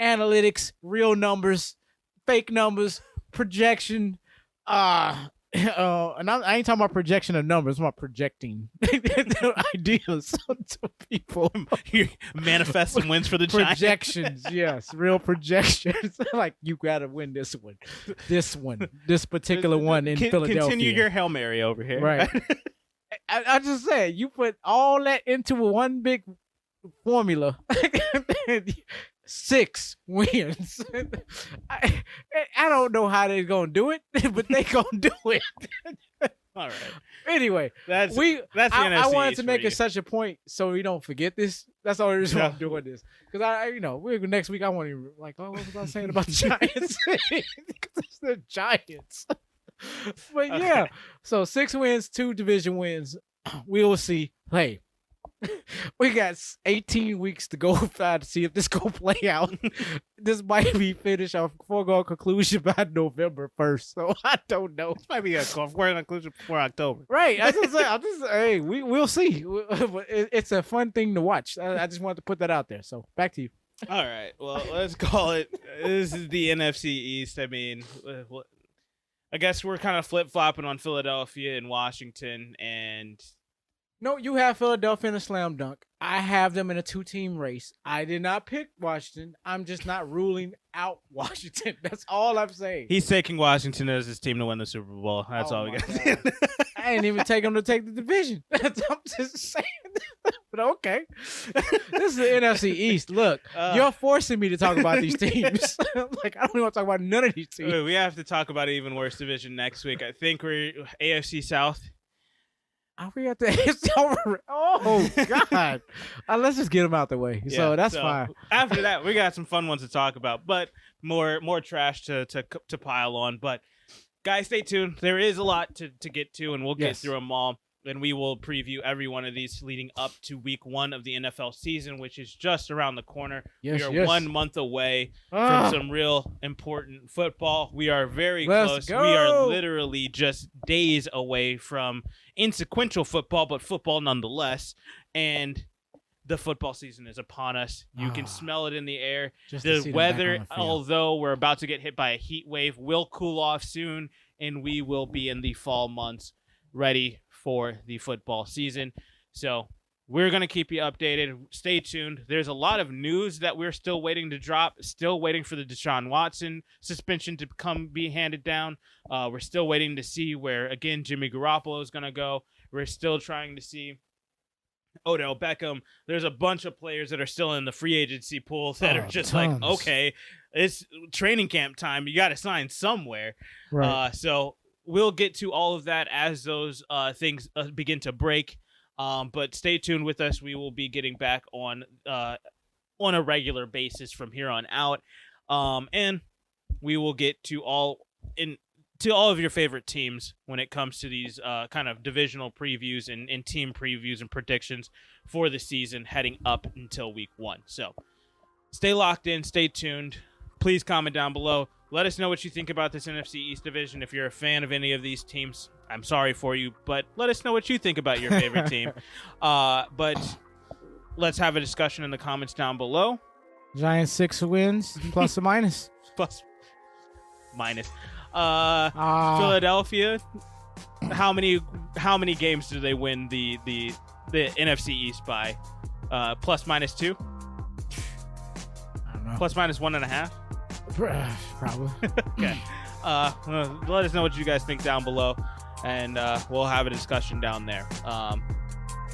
analytics, real numbers, fake numbers, projection. And I ain't talking about projection of numbers. I'm about projecting ideas to people. You manifest some wins for the Giants. Projections, yes, real projections. Like you gotta win this one, this particular one in Philadelphia. Continue your Hail Mary over here, right? I just said you put all that into one big formula. 6 wins. I don't know how they're gonna do it, but they gonna do it. All right. Anyway, that's the NFC I wanted to East make it such a point so we don't forget this. That's the only reason why I'm doing this. Because next week I want to what was I saying about the Giants? It's the Giants. But yeah, so 6 wins, 2 division wins. We will see. Hey. We got 18 weeks to go to see if this go play out. This might be finished a foregone conclusion by November 1st. So I don't know. This might be a foregone conclusion before October. Right. Hey, we'll see. It's a fun thing to watch. I just wanted to put that out there. So back to you. All right. Well, let's call it. This is the NFC East. I mean, I guess we're kind of flip-flopping on Philadelphia and Washington and... No, you have Philadelphia in a slam dunk. I have them in a 2-team race. I did not pick Washington. I'm just not ruling out Washington. That's all I'm saying. He's taking Washington as his team to win the Super Bowl. That's all we got. I ain't even take them to take the division. I'm just saying. But okay. This is the NFC East. Look, you're forcing me to talk about these teams. Like, I don't want to talk about none of these teams. We have to talk about an even worse division next week. I think we're AFC South. Are we at the AFC? Oh, God. Let's just get them out the way. Yeah, so that's fine. After that, we got some fun ones to talk about, but more trash to pile on. But, guys, stay tuned. There is a lot to get to, and we'll get through them all. And we will preview every one of these leading up to week 1 of the NFL season, which is just around the corner. We are 1 month away from some real important football. We are very close. Go. We are literally just days away from insequential football, but football nonetheless. And the football season is upon us. You can smell it in the air. The weather, although we're about to get hit by a heat wave, will cool off soon, and we will be in the fall months ready for the football season. So we're going to keep you updated. Stay tuned. There's a lot of news that we're still waiting to drop, still waiting for the Deshaun Watson suspension to be handed down. We're still waiting to see where, again, Jimmy Garoppolo is going to go. We're still trying to see Odell Beckham. There's a bunch of players that are still in the free agency pool that are just like, okay, it's training camp time. You got to sign somewhere. Right. So we'll get to all of that as those things begin to break. But stay tuned with us. We will be getting back on a regular basis from here on out. And we will get to all of your favorite teams when it comes to these kind of divisional previews and team previews and predictions for the season heading up until week 1. So stay locked in, stay tuned. Please comment down below. Let us know what you think about this NFC East division. If you're a fan of any of these teams, I'm sorry for you, but let us know what you think about your favorite team. But let's have a discussion in the comments down below. Giants 6 wins, plus or minus? Plus, minus. Philadelphia, how many games do they win the NFC East by? Plus minus 2? I don't know. Plus minus 1.5? Probably. Okay. Let us know what you guys think down below, and we'll have a discussion down there.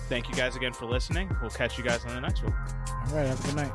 Thank you guys again for listening. We'll catch you guys on the next one. All right. Have a good night.